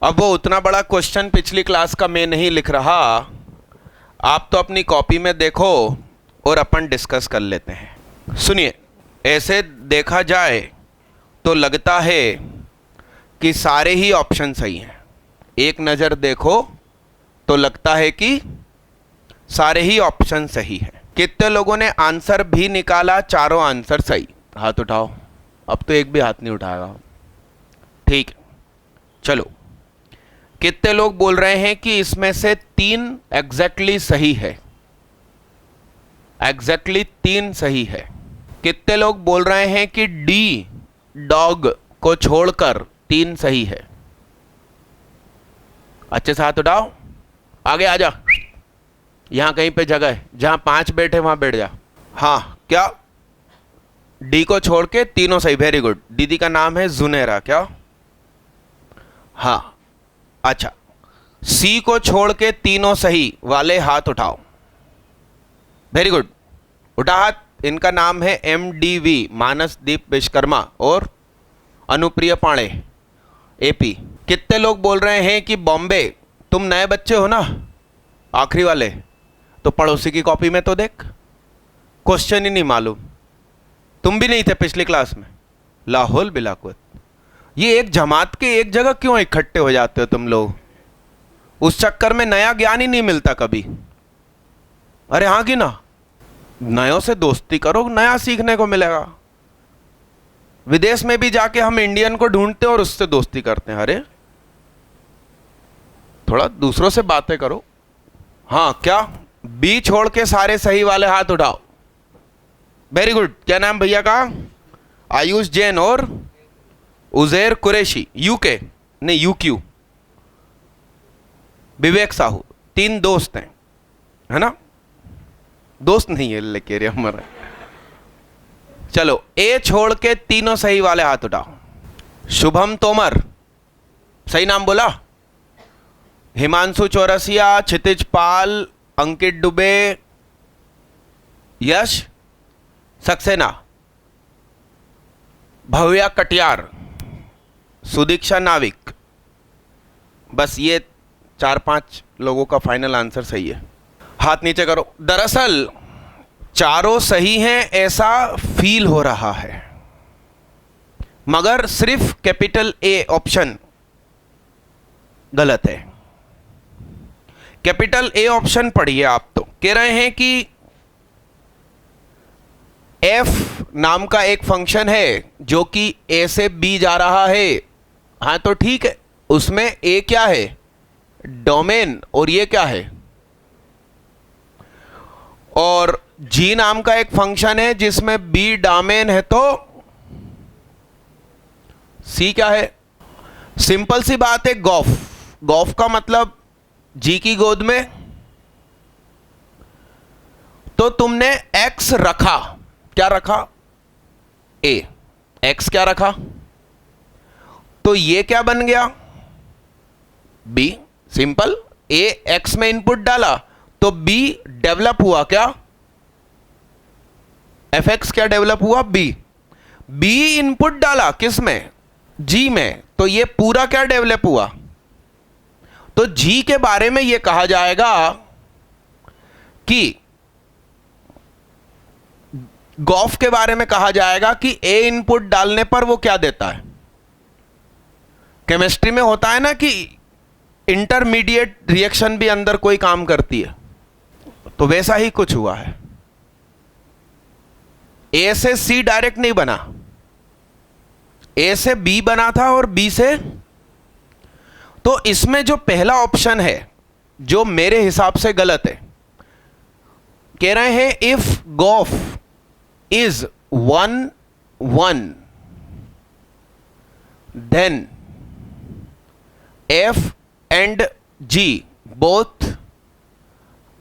अब वो उतना बड़ा क्वेश्चन पिछली क्लास का मैं नहीं लिख रहा, आप तो अपनी कॉपी में देखो और अपन डिस्कस कर लेते हैं। सुनिए, ऐसे देखा जाए तो लगता है कि सारे ही ऑप्शन सही हैं। एक नज़र देखो तो लगता है कि सारे ही ऑप्शन सही हैं। कितने लोगों ने आंसर भी निकाला? चारों आंसर सही, हाथ उठाओ। अब तो एक भी हाथ नहीं उठाएगा, ठीक। चलो, कितने लोग बोल रहे हैं कि इसमें से 3 एग्जैक्टली सही है? एग्जैक्टली 3 सही है। कितने लोग बोल रहे हैं कि डी डॉग को छोड़कर 3 सही है? अच्छे से हाथ उठाओ, आगे आ जा। यहां कहीं पे जगह है, जहां 5 बैठे वहां बैठ जा। हाँ, क्या डी को छोड़ के तीनों सही? Very good. दीदी का नाम है जुनेरा, क्या? हाँ, अच्छा। सी को छोड़ के तीनों सही वाले हाथ उठाओ। वेरी गुड, उठा हाथ। इनका नाम है MDV, मानसदीप विश्वकर्मा और अनुप्रिया पांडे, AP। कितने लोग बोल रहे हैं कि बॉम्बे? तुम नए बच्चे हो ना, आखिरी वाले, तो पड़ोसी की कॉपी में तो देख, क्वेश्चन ही नहीं मालूम। तुम भी नहीं थे पिछली क्लास में। लाहौल बिलाकुत, ये एक जमात के एक जगह क्यों इकट्ठे हो जाते हो तुम लोग? उस चक्कर में नया ज्ञान ही नहीं मिलता कभी। अरे हाँ कि ना, नयों से दोस्ती करो, नया सीखने को मिलेगा। विदेश में भी जाके हम इंडियन को ढूंढते हैं और उससे दोस्ती करते हैं। अरे थोड़ा दूसरों से बातें करो। हाँ, क्या बी छोड़ के सारे सही वाले हाथ उठाओ। Very good. क्या नाम भैया का? आयुष जैन और उजैर कुरैशी, यूके नहीं यूक्यू। विवेक साहू, 3 दोस्त हैं, है ना? दोस्त नहीं है लेके रे हमारा। चलो, ए छोड़ के तीनों सही वाले हाथ उठाओ। शुभम तोमर, सही नाम बोला? हिमांशु चौरसिया, क्षितिज पाल, अंकित दुबे, यश सक्सेना, भव्या कटियार, सुदीक्षा नाविक। बस ये 4-5 लोगों का फाइनल आंसर सही है। हाथ नीचे करो। दरअसल चारों सही हैं ऐसा फील हो रहा है, मगर सिर्फ कैपिटल A ऑप्शन गलत है। कैपिटल A ऑप्शन पढ़िए आप, तो कह रहे हैं कि f नाम का एक फंक्शन है जो कि A से B जा रहा है। हाँ तो ठीक है, उसमें A क्या है? डोमेन, और ये क्या है? और G नाम का एक फंक्शन है जिसमें B डोमेन है, तो C क्या है? सिंपल सी बात है, गॉफ। गॉफ का मतलब G की गोद में। तो तुमने X रखा, क्या रखा? A। X क्या रखा? तो ये क्या बन गया? B। सिंपल, A X में इनपुट डाला तो B डेवलप हुआ, क्या? fx क्या डेवलप हुआ? B इनपुट डाला किस में? G में, तो ये पूरा क्या डेवलप हुआ? तो G के बारे में ये कहा जाएगा कि गॉफ के बारे में कहा जाएगा कि A इनपुट डालने पर वो क्या देता है? केमिस्ट्री में होता है ना कि इंटरमीडिएट रिएक्शन भी अंदर कोई काम करती है, तो वैसा ही कुछ हुआ है। A से C डायरेक्ट नहीं बना, A से B बना था और B से, तो इसमें जो पहला ऑप्शन है जो मेरे हिसाब से गलत है, कह रहे हैं if gof is 1-1 then F and G both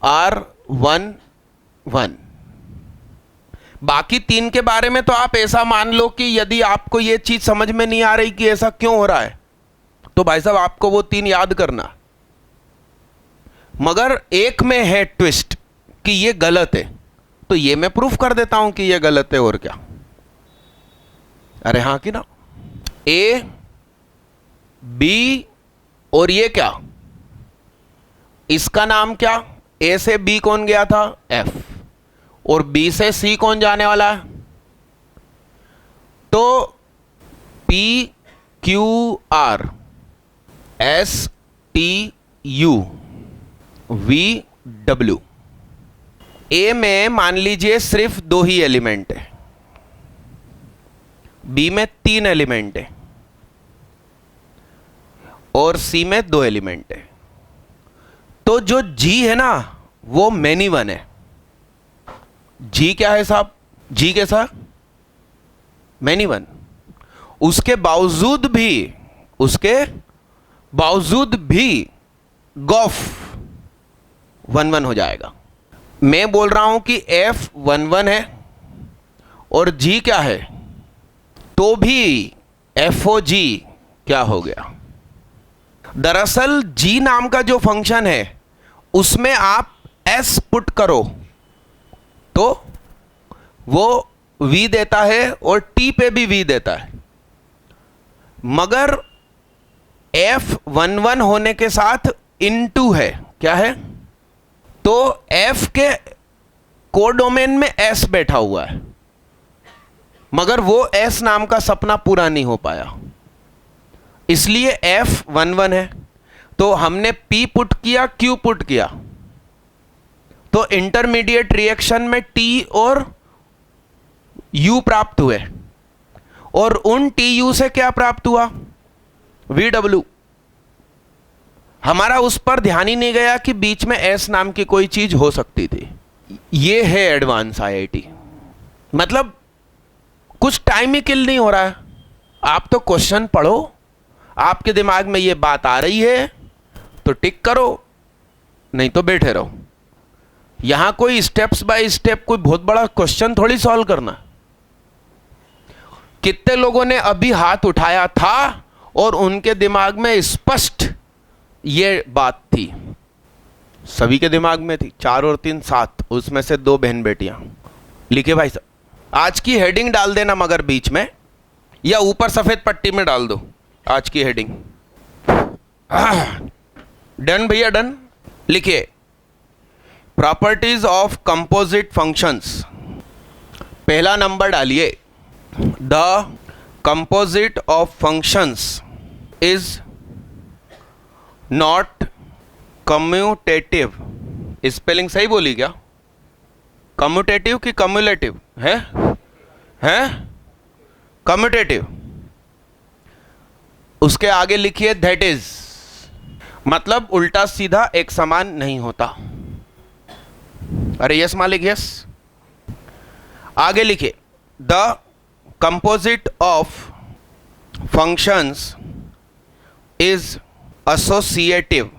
are 1-1। बाकी 3 के बारे में तो आप ऐसा मान लो कि यदि आपको यह चीज समझ में नहीं आ रही कि ऐसा क्यों हो रहा है, तो भाई साहब आपको वो 3 याद करना। मगर एक में है ट्विस्ट कि ये गलत है, तो ये मैं प्रूफ कर देता हूं कि ये गलत है, और क्या। अरे हाँ कि ना? A B और ये क्या, इसका नाम क्या, ए से बी कौन गया था, एफ, और बी से सी कौन जाने वाला है, तो P Q R S T U V W. A में मान लीजिए सिर्फ 2 ही एलिमेंट है, बी में 3 एलिमेंट है और सी में 2 एलिमेंट है। तो जो जी है ना वो मैनी वन है। जी क्या है साहब, जी कैसा, मैनी वन। उसके बावजूद भी गॉफ 1-1 हो जाएगा। मैं बोल रहा हूं कि एफ 1-1 है और जी क्या है, तो भी एफ ओ जी क्या हो गया। दरअसल जी नाम का जो फंक्शन है उसमें आप एस पुट करो तो वो वी देता है और टी पे भी वी देता है, मगर F11 होने के साथ इनटू है, क्या है, तो F के कोडोमेन में S बैठा हुआ है, मगर वो S नाम का सपना पूरा नहीं हो पाया, इसलिए F11 है। तो हमने P पुट किया, Q पुट किया, तो इंटरमीडिएट रिएक्शन में T और U प्राप्त हुए और उन TU से क्या प्राप्त हुआ, VW। हमारा उस पर ध्यान ही नहीं गया कि बीच में S नाम की कोई चीज हो सकती थी। ये है एडवांस IIT, मतलब कुछ टाइम ही किल नहीं हो रहा है। आप तो क्वेश्चन पढ़ो, आपके दिमाग में ये बात आ रही है तो टिक करो, नहीं तो बैठे रहो। यहां कोई स्टेप्स बाय स्टेप कोई बहुत बड़ा क्वेश्चन थोड़ी सॉल्व करना। कितने लोगों ने अभी हाथ उठाया था और उनके दिमाग में स्पष्ट ये बात थी, सभी के दिमाग में थी, 4 और 3 7, उसमें से 2 बहन बेटियां। लिखे भाई साहब, आज की हेडिंग डाल देना मगर बीच में, या ऊपर सफेद पट्टी में डाल दो आज की हेडिंग। डन भैया, डन। लिखिए, प्रॉपर्टीज ऑफ कंपोजिट फंक्शंस। पहला नंबर डालिए, the composite of functions is not commutative. Spelling सही बोली क्या, कम्यूटेटिव कि कम्युलेटिव है, कम्यूटेटिव। उसके आगे लिखिए दैट इज, मतलब उल्टा सीधा एक समान नहीं होता। अरे यस मालिक, यस। आगे लिखिए, the composite of functions is associative.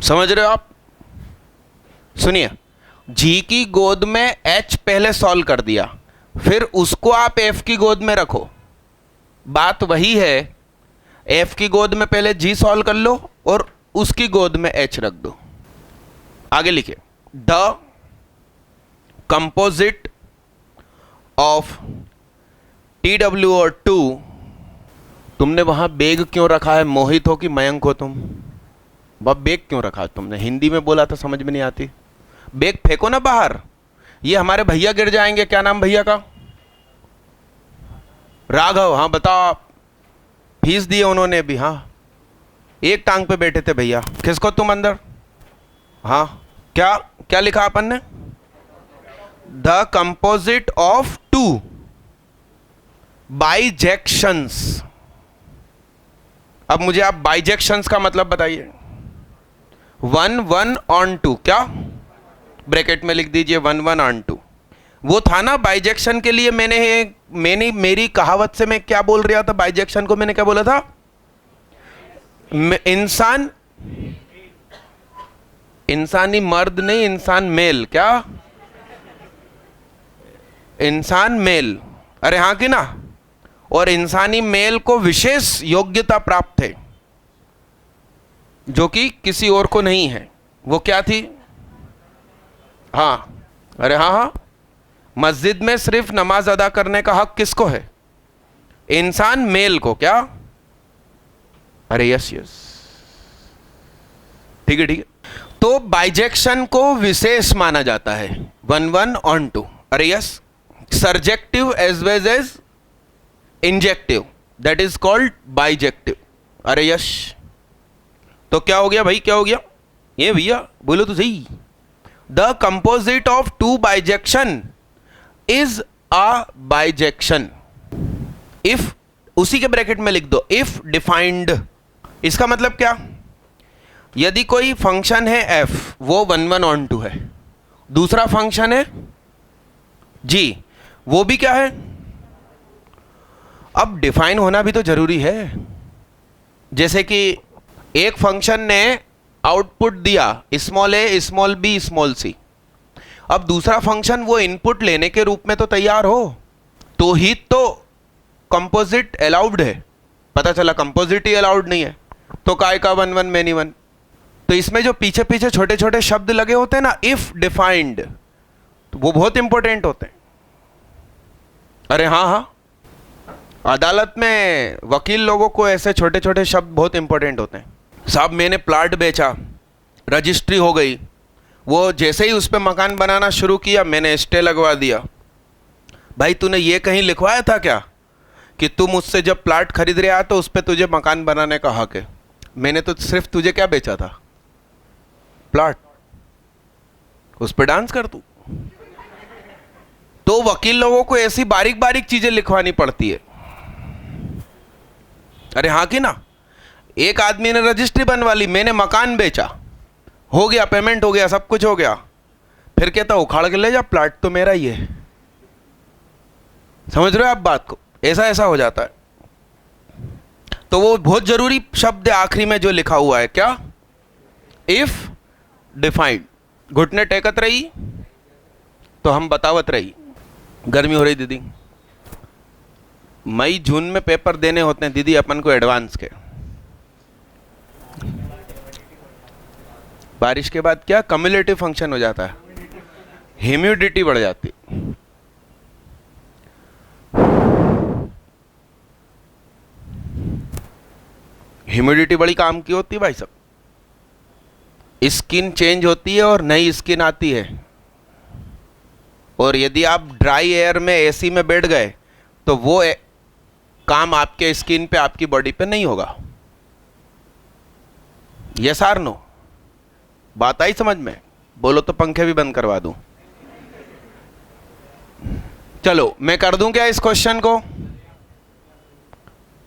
समझ रहे हो आप, सुनिए, जी की गोद में एच पहले सॉल्व कर दिया, फिर उसको आप एफ की गोद में रखो, बात वही है। एफ की गोद में पहले जी सॉल्व कर लो और उसकी गोद में एच रख दो। आगे लिखिए, द कंपोजिट ऑफ TW और 2। तुमने वहां बेग क्यों रखा है, मोहित हो कि मयंक हो तुम, वह बेग क्यों रखा तुमने, हिंदी में बोला था समझ में नहीं आती। बेग फेंको ना बाहर, ये हमारे भैया गिर जाएंगे। क्या नाम भैया का, राघव। हाँ बताओ आप, फीस दिए उन्होंने भी, हाँ एक टांग पे बैठे थे भैया। किसको, तुम अंदर, हाँ। क्या क्या लिखा अपन ने, द कंपोजिट ऑफ 2 बाइजेक्शंस। अब मुझे आप बाइजेक्शंस का मतलब बताइए। 1 1 on 2, क्या ब्रैकेट में लिख दीजिए 1 1 on 2। वो था ना बाइजेक्शन के लिए, मैंने मेरी कहावत से मैं क्या बोल रहा था, बाइजेक्शन को मैंने क्या बोला था, इंसानी मर्द नहीं, इंसान मेल, क्या इंसान मेल, अरे हाँ कि ना। और इंसानी मेल को विशेष योग्यता प्राप्त है जो कि किसी और को नहीं है। वो क्या थी, हाँ, अरे हाँ हाँ, मस्जिद में सिर्फ नमाज अदा करने का हक किसको है, इंसान मेल को, क्या, अरे यस यस, ठीक है ठीक है। तो बाइजेक्शन को विशेष माना जाता है, 1 1 on 2। अरे yes, surjective as well as injective, that is called bijective. अरे यस, तो क्या हो गया भाई, क्या हो गया ये भैया, बोलो तो सही। The composite of two bijection is a bijection if, उसी के ब्रैकेट में लिख दो, इफ डिफाइंड। इसका मतलब क्या, यदि कोई फंक्शन है f, वो 1 1 on 2 है, दूसरा फंक्शन है g, वो भी क्या है, अब डिफाइन होना भी तो जरूरी है। जैसे कि एक फंक्शन ने आउटपुट दिया small a small b small c, अब दूसरा फंक्शन वो इनपुट लेने के रूप में तो तैयार हो, तो ही तो कंपोजिट अलाउड है। पता चला कंपोजिट ही अलाउड नहीं है, तो काय का 1 1 मेनी 1। तो इसमें जो पीछे पीछे छोटे छोटे शब्द लगे होते हैं ना, इफ डिफाइंड, तो वो बहुत इंपॉर्टेंट होते हैं। अरे हाँ हाँ, अदालत में वकील लोगों को ऐसे छोटे छोटे शब्द बहुत इंपॉर्टेंट होते हैं। साहब मैंने प्लाट बेचा, रजिस्ट्री हो गई, वो जैसे ही उस पर मकान बनाना शुरू किया मैंने स्टे लगवा दिया। भाई तूने ये कहीं लिखवाया था क्या कि तू मुझसे जब प्लाट खरीद रहा तो उस पर तुझे मकान बनाने का हक है? मैंने तो सिर्फ तुझे क्या बेचा था, प्लाट, उस पर डांस कर तू। तो वकील लोगों को ऐसी बारीक बारीक चीजें लिखवानी पड़ती है। अरे हाँ कि ना, एक आदमी ने रजिस्ट्री बनवा ली, मैंने मकान बेचा, हो गया, पेमेंट हो गया, सब कुछ हो गया, फिर कहता उखाड़ के ले जा, प्लाट तो मेरा ही है। समझ रहे हो आप बात को, ऐसा ऐसा हो जाता है। तो वो बहुत जरूरी शब्द है आखिरी में जो लिखा हुआ है, क्या, इफ डिफाइंड। घुटने टेकत रही तो हम बतावत रही। गर्मी हो रही दीदी, मई जून में पेपर देने होते हैं दीदी अपन को एडवांस के। बारिश के बाद क्या कम्युलेटिव फंक्शन हो जाता है, ह्यूमिडिटी बढ़ जाती। ह्यूमिडिटी बड़ी काम की होती है भाई साहब, स्किन चेंज होती है और नई स्किन आती है। और यदि आप ड्राई एयर में एसी में बैठ गए तो वो काम आपके स्किन पे, आपकी बॉडी पे नहीं होगा। यस आर नो, बात आई समझ में? बोलो तो पंखे भी बंद करवा दूं। चलो मैं कर दूं क्या इस क्वेश्चन को,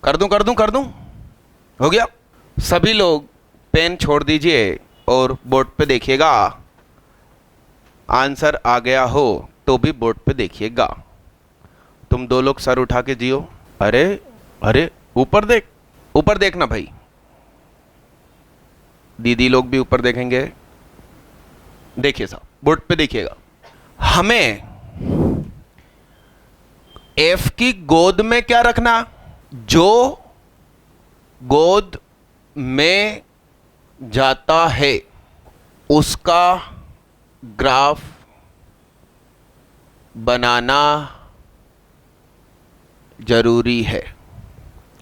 कर दूं? हो गया। सभी लोग पेन छोड़ दीजिए और बोर्ड पे देखिएगा। आंसर आ गया हो तो भी बोर्ड पे देखिएगा। तुम दो लोग सर उठा के जियो। अरे अरे ऊपर देख, ऊपर देखना भाई, दीदी लोग भी ऊपर देखेंगे। देखिए साहब, बोर्ड पे देखिएगा। हमें एफ की गोद में क्या रखना, जो गोद में जाता है उसका ग्राफ बनाना जरूरी है।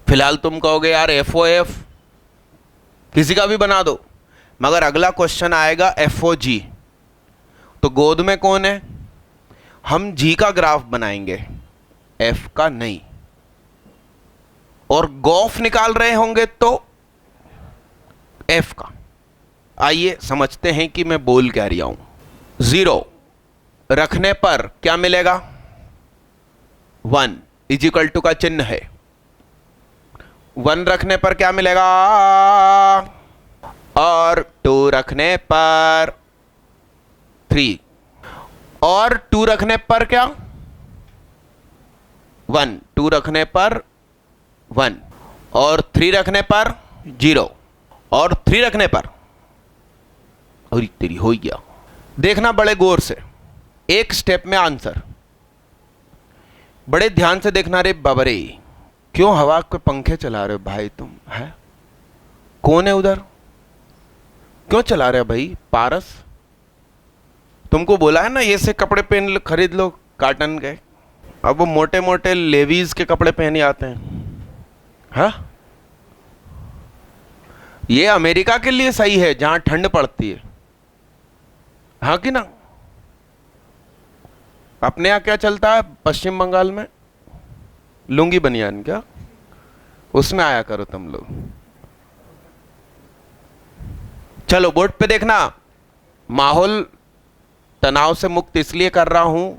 फिलहाल तुम कहोगे यार FOF किसी का भी बना दो, मगर अगला क्वेश्चन आएगा FOG, तो गोद में कौन है, हम G का ग्राफ बनाएंगे, F का नहीं। और गॉफ निकाल रहे होंगे तो F का। आइए समझते हैं कि मैं बोल क्या रहा हूं। 0 रखने पर क्या मिलेगा, 1 इजिकल टू का चिन्ह है। 1 रखने पर क्या मिलेगा, और 2 रखने पर 3, और 2 रखने पर क्या, 1, 2 रखने पर 1, और 3 रखने पर 0, और 3 रखने पर, और तेरी हो गया। देखना बड़े गौर से, एक स्टेप में आंसर, बड़े ध्यान से देखना। रे बाबरे, क्यों हवा के पंखे चला रहे हो भाई तुम, है कौन है उधर, क्यों चला रहे हो भाई? पारस, तुमको बोला है ना ये से कपड़े पहन लो, खरीद लो कॉटन के। अब वो मोटे मोटे लेवीज के कपड़े पहने आते हैं। हाँ, ये अमेरिका के लिए सही है जहां ठंड पड़ती है, हाँ कि ना? अपने यहाँ क्या चलता है पश्चिम बंगाल में? लुंगी बनियान, क्या उसमें आया करो तुम लोग। चलो बोर्ड पे देखना, माहौल तनाव से मुक्त इसलिए कर रहा हूं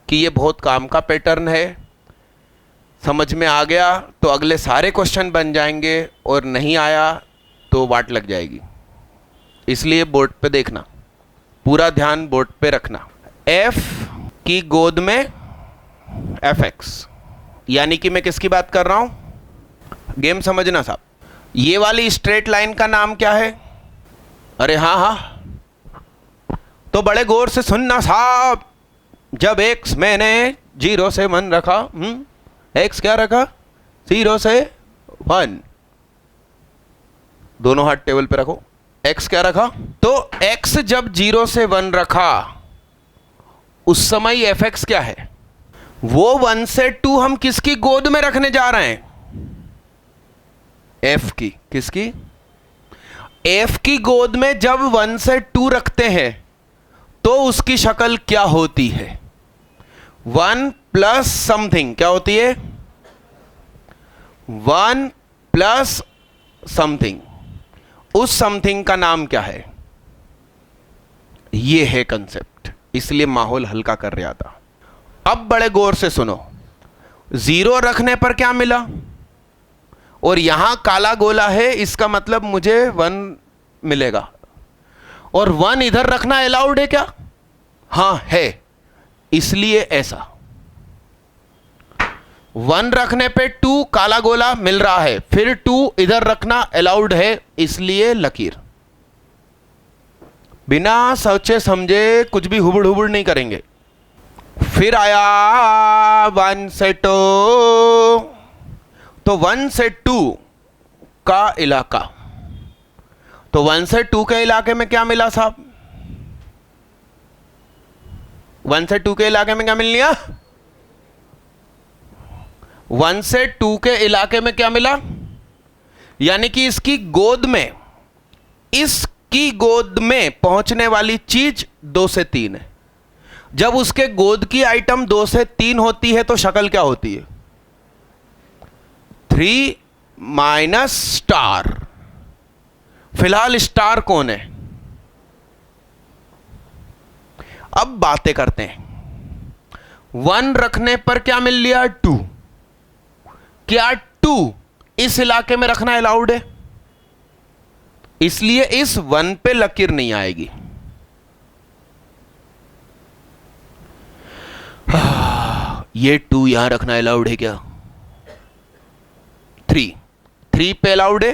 कि ये बहुत काम का पैटर्न है। समझ में आ गया तो अगले सारे क्वेश्चन बन जाएंगे, और नहीं आया तो वाट लग जाएगी। इसलिए बोर्ड पे देखना, पूरा ध्यान बोर्ड पे रखना। f की गोद में fx, यानी कि मैं किसकी बात कर रहा हूं? गेम समझना साहब। ये वाली स्ट्रेट लाइन का नाम क्या है? अरे हाँ हाँ, तो बड़े गौर से सुनना साहब। जब x मैंने 0 से 1 रखा, x क्या रखा? 0 से 1। दोनों हाथ टेबल पे रखो। x क्या रखा? तो x जब 0 से 1 रखा उस समय fx क्या है? वो 1 से 2 हम किसकी गोद में रखने जा रहे हैं? f की। किसकी? f की गोद में जब 1 से 2 रखते हैं तो उसकी शक्ल क्या होती है? 1 प्लस समथिंग क्या होती है? 1 प्लस समथिंग। उस समथिंग का नाम क्या है? यह है कंसेप्ट, इसलिए माहौल हल्का कर रहा था। अब बड़े गौर से सुनो, 0 रखने पर क्या मिला? और यहां काला गोला है, इसका मतलब मुझे 1 मिलेगा। और 1 इधर रखना अलाउड है क्या? हां है, इसलिए ऐसा 1 रखने पे 2 काला गोला मिल रहा है, फिर 2 इधर रखना अलाउड है, इसलिए लकीर। बिना सोचे समझे कुछ भी हुबड़ हुबड़ नहीं करेंगे। फिर आया 1 से 2, तो 1 से 2 का इलाका। तो 1 से 2 के इलाके में क्या मिला साहब? 1 से 2 के इलाके में क्या मिल लिया? 1 से 2 के इलाके में क्या मिला? यानी कि इसकी गोद में पहुंचने वाली चीज 2 से 3 है। जब उसके गोद की आइटम 2 से 3 होती है तो शक्ल क्या होती है? 3 माइनस स्टार। फिलहाल स्टार कौन है? अब बातें करते हैं। 1 रखने पर क्या मिल लिया? 2। क्या 2 इस इलाके में रखना अलाउड है? इसलिए इस 1 पे लकीर नहीं आएगी। ये 2 यहां रखना अलाउड है क्या? 3 पे अलाउड है?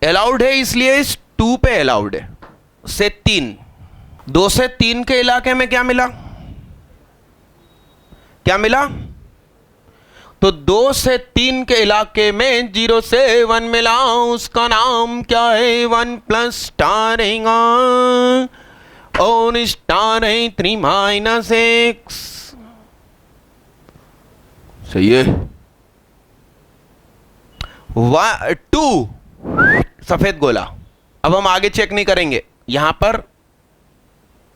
अलाउड है, इसलिए इस 2 पे अलाउड है। से 3, 2 से 3 के इलाके में क्या मिला? क्या मिला? तो 2 से 3 के इलाके में 0 से 1 मिला, उसका नाम क्या है? 1 प्लस स्टार और स्टार है 3 माइनस एक्स। सही है। 2 सफेद गोला। अब हम आगे चेक नहीं करेंगे, यहां पर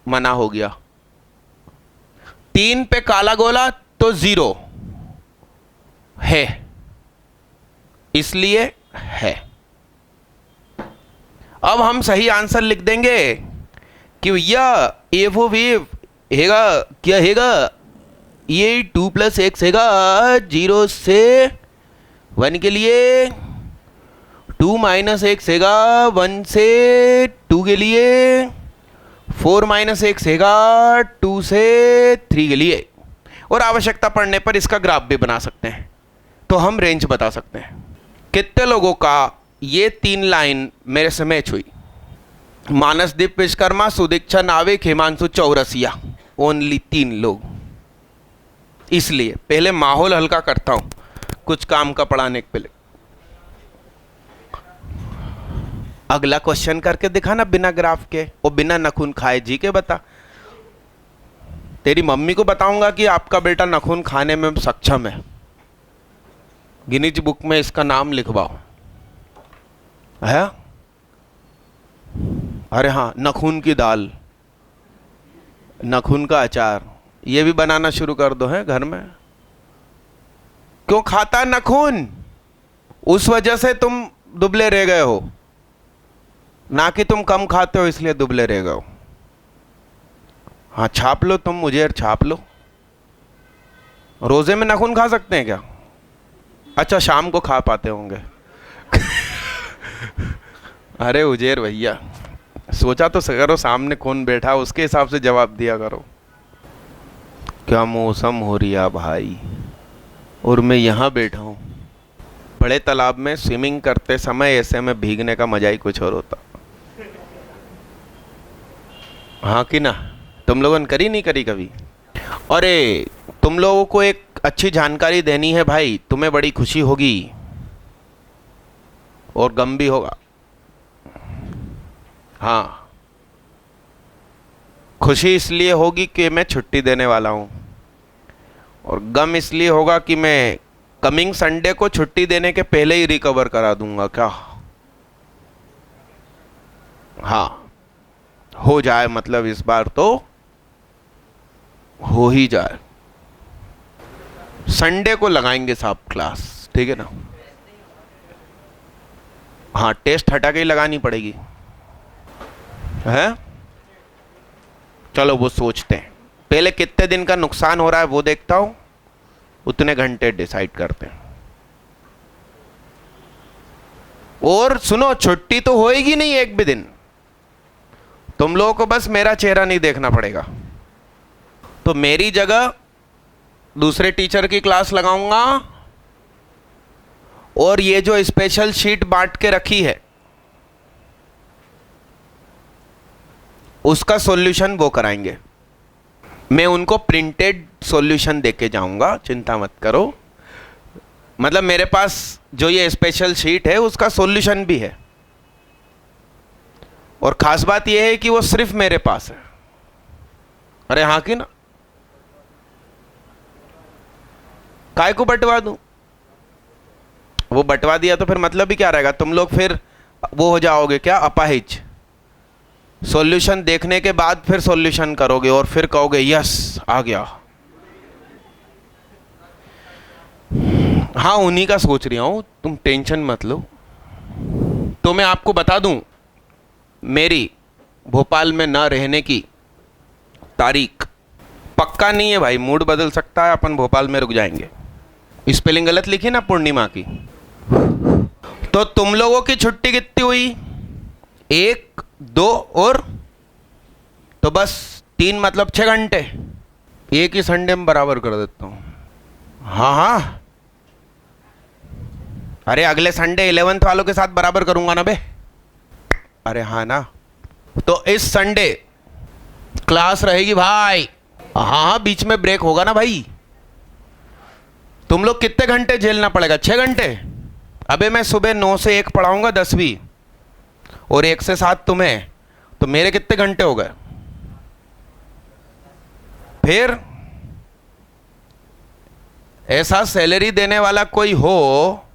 मना हो गया। 3 पे काला गोला तो 0 है, इसलिए है। अब हम सही आंसर लिख देंगे कि भैया एफ ओ वेव हैगा क्या हैगा? ये 2 प्लस एक्स हैगा 0 से 1 के लिए, 2 माइनस एक्स हैगा 1 से 2 के लिए, 4 माइनस एक्स हैगा 2 से 3 के लिए। और आवश्यकता पड़ने पर इसका ग्राफ भी बना सकते हैं, तो हम रेंज बता सकते हैं। कितने लोगों का ये 3 लाइन मेरे से मैच हुई? मानसदीप विश्वकर्मा, सुदीक्षा नाविक, हिमांशु चौरसिया। ओनली 3 लोग। इसलिए पहले माहौल हल्का करता हूं कुछ काम का पढ़ाने के पहले। अगला क्वेश्चन करके दिखाना बिना ग्राफ के और बिना नखून खाए। जी के बता। तेरी मम्मी को बताऊंगा कि आपका बेटा नखून खाने में सक्षम है, गिनीज बुक में इसका नाम लिखवाओ है। अरे हाँ, नखून की दाल, नखून का अचार, ये भी बनाना शुरू कर दो है घर में। क्यों खाता नखून? उस वजह से तुम दुबले रह गए हो, ना कि तुम कम खाते हो इसलिए दुबले रह गए हो। हाँ छाप लो तुम, मुझे छाप लो। रोजे में नाखून खा सकते हैं क्या? अच्छा शाम को खा पाते होंगे। अरे उजेर भैया, सोचा तो करो सामने कौन बैठा, उसके हिसाब से जवाब दिया करो। क्या मौसम हो रही है भाई, और मैं यहाँ बैठा हूँ। बड़े तालाब में स्विमिंग करते समय ऐसे में भीगने का मजा ही कुछ और होता। हाँ कि ना? तुम लोगों ने करी नहीं करी कभी? अरे तुम लोगों को एक अच्छी जानकारी देनी है भाई, तुम्हें बड़ी खुशी होगी और गम भी होगा। हाँ, खुशी इसलिए होगी कि मैं छुट्टी देने वाला हूं, और गम इसलिए होगा कि मैं कमिंग संडे को छुट्टी देने के पहले ही रिकवर करा दूंगा। क्या? हाँ हो जाए, मतलब इस बार तो हो ही जाए। संडे को लगाएंगे साहब क्लास, ठीक है ना? हाँ टेस्ट हटा के ही लगानी पड़ेगी है। चलो वो सोचते हैं, पहले कितने दिन का नुकसान हो रहा है वो देखता हूं, उतने घंटे डिसाइड करते हैं। और सुनो, छुट्टी तो होएगी नहीं एक भी दिन, तुम लोगों को बस मेरा चेहरा नहीं देखना पड़ेगा। तो मेरी जगह दूसरे टीचर की क्लास लगाऊंगा, और ये जो स्पेशल शीट बांट के रखी है उसका सॉल्यूशन वो कराएंगे। मैं उनको प्रिंटेड सॉल्यूशन देके जाऊंगा, चिंता मत करो। मतलब मेरे पास जो ये स्पेशल शीट है उसका सॉल्यूशन भी है, और खास बात यह है कि वो सिर्फ मेरे पास है। अरे हाँ कि ना? काय को बंटवा दूं? वो बंटवा दिया तो फिर मतलब ही क्या रहेगा? तुम लोग फिर वो हो जाओगे क्या, अपाहिज। सॉल्यूशन देखने के बाद फिर सॉल्यूशन करोगे और फिर कहोगे यस आ गया। हाँ उन्हीं का सोच रहा हूं, तुम टेंशन मत लो। तो मैं आपको बता दूं, मेरी भोपाल में ना रहने की तारीख पक्का नहीं है भाई, मूड बदल सकता है, अपन भोपाल में रुक जाएंगे। स्पेलिंग गलत लिखी ना पूर्णिमा की। तो तुम लोगों की छुट्टी कितनी हुई? 1, 2 और तो बस 3, मतलब 6 घंटे। एक ही संडे में बराबर कर देता हूं। हाँ हाँ, अरे अगले संडे 11th वालों के साथ बराबर करूंगा ना बे। अरे हाँ ना, तो इस संडे क्लास रहेगी भाई। हाँ हाँ, बीच में ब्रेक होगा ना भाई। तुम लोग कितने घंटे झेलना पड़ेगा? 6 घंटे। अबे मैं सुबह 9 से 1 पढ़ाऊंगा 10वीं, और 1 से 7 तुम्हें, तो मेरे कितने घंटे हो गए? फिर ऐसा सैलरी देने वाला कोई हो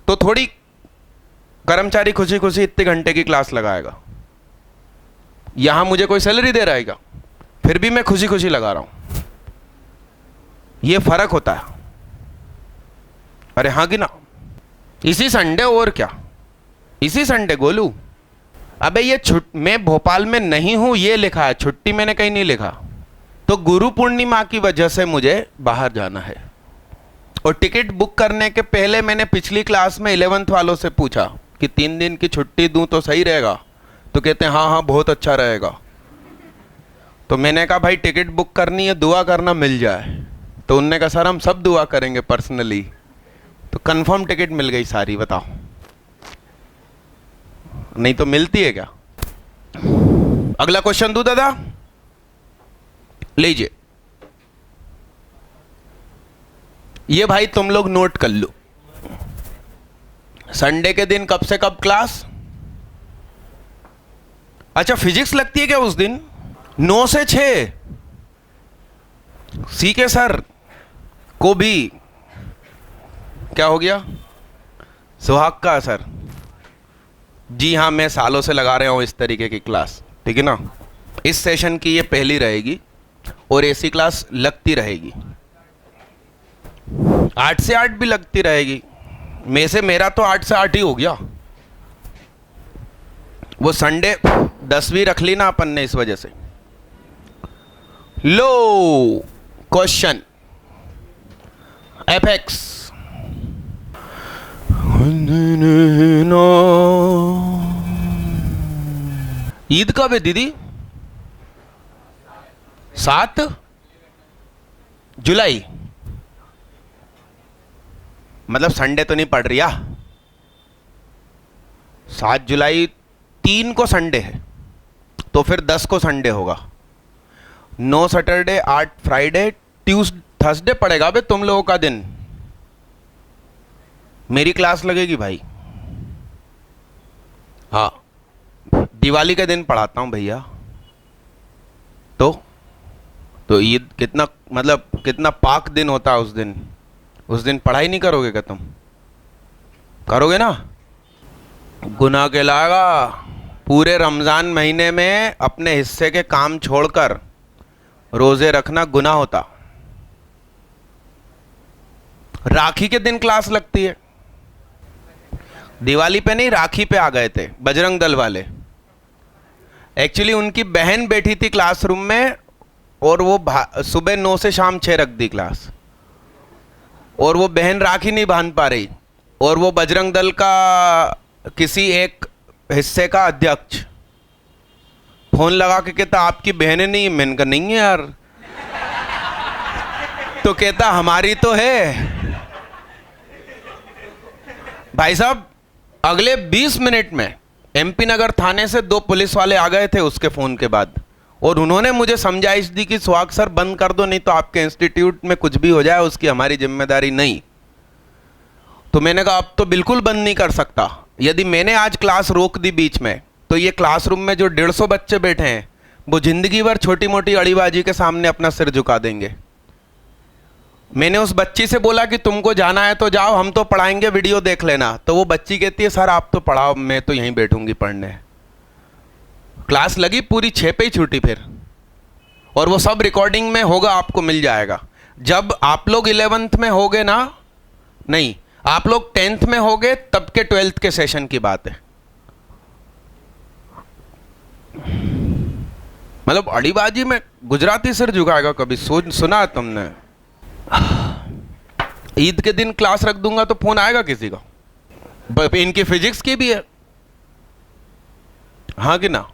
तो थोड़ी कर्मचारी खुशी खुशी इतने घंटे की क्लास लगाएगा। यहां मुझे कोई सैलरी दे रहा है क्या? फिर भी मैं खुशी खुशी लगा रहा हूं। यह फर्क होता है। अरे हाँ कि ना? इसी संडे, और क्या इसी संडे गोलू? अबे ये मैं भोपाल में नहीं हूं ये लिखा है, छुट्टी मैंने कहीं नहीं लिखा। तो गुरु पूर्णिमा की वजह से मुझे बाहर जाना है, और टिकट बुक करने के पहले मैंने पिछली क्लास में 11th वालों से पूछा कि 3 दिन की छुट्टी दूं तो सही रहेगा? तो कहते हैं हाँ हाँ बहुत अच्छा रहेगा। तो मैंने कहा भाई टिकट बुक करनी है, दुआ करना मिल जाए। तो उनने कहा सर हम सब दुआ करेंगे पर्सनली। तो कंफर्म टिकट मिल गई सारी, बताओ। नहीं तो मिलती है क्या? अगला क्वेश्चन दूं दादा? लीजिए, ये भाई तुम लोग नोट कर लो। संडे के दिन कब से कब क्लास? अच्छा फिजिक्स लगती है क्या उस दिन? 9 से 6। सी के सर को भी क्या हो गया? सुहाग का असर। जी हाँ, मैं सालों से लगा रहा हूँ इस तरीके की क्लास, ठीक है ना। इस सेशन की ये पहली रहेगी और ऐसी क्लास लगती रहेगी, 8 से 8 भी लगती रहेगी। में से मेरा तो 8 से 8 ही हो गया। वो संडे 10 भी रख ली ना अपन ने इस वजह से। लो क्वेश्चन एफएक्स। ईद कब है दीदी? 7 जुलाई, मतलब संडे तो नहीं पड़ रही। 7 जुलाई 3 को संडे है, तो फिर 10 को संडे होगा। 9 सैटरडे, 8 फ्राइडे, थर्सडे पड़ेगा बे तुम लोगों का दिन। मेरी क्लास लगेगी भाई। हाँ, दिवाली के दिन पढ़ाता हूं भैया। तो ईद कितना, मतलब कितना पाक दिन होता है उस दिन। उस दिन पढ़ाई नहीं करोगे क्या तुम? करोगे ना। गुनाह कहलाएगा। पूरे रमजान महीने में अपने हिस्से के काम छोड़कर रोजे रखना गुनाह होता। राखी के दिन क्लास लगती है। दिवाली पे नहीं, राखी पे आ गए थे बजरंग दल वाले। एक्चुअली उनकी बहन बैठी थी क्लासरूम में और वो सुबह 9 से शाम 6 रख दी क्लास, और वो बहन राखी नहीं बांध पा रही, और वो बजरंग दल का किसी एक हिस्से का अध्यक्ष फोन लगा के कहता आपकी बहनें नहीं है। मैंने कहा नहीं है यार। तो कहता हमारी तो है। भाई साहब, अगले 20 मिनट में एमपी नगर थाने से 2 पुलिस वाले आ गए थे उसके फोन के बाद, और उन्होंने मुझे समझाइश दी कि सुहाग सर बंद कर दो, नहीं तो आपके इंस्टीट्यूट में कुछ भी हो जाए उसकी हमारी जिम्मेदारी नहीं। तो मैंने कहा अब तो बिल्कुल बंद नहीं कर सकता। यदि मैंने आज क्लास रोक दी बीच में, तो ये क्लासरूम में जो 150 बच्चे बैठे हैं वो जिंदगी भर छोटी मोटी अड़ीबाजी के सामने अपना सिर झुका देंगे। मैंने उस बच्ची से बोला कि तुमको जाना है तो जाओ, हम तो पढ़ाएंगे, वीडियो देख लेना। तो वो बच्ची कहती है सर आप तो पढ़ाओ, मैं तो यहीं बैठूंगी पढ़ने। क्लास लगी पूरी 6 पे ही छूटी फिर, और वो सब रिकॉर्डिंग में होगा, आपको मिल जाएगा। जब आप लोग 11th में होगे ना, नहीं आप लोग 10th में होगे तब के 12th के सेशन की बात है। मतलब अड़ीबाजी में गुजराती सिर झुकाएगा, कभी सुना है तुमने? ईद के दिन क्लास रख दूंगा तो फोन आएगा किसी का? इनकी फिजिक्स की भी है, हाँ कि ना?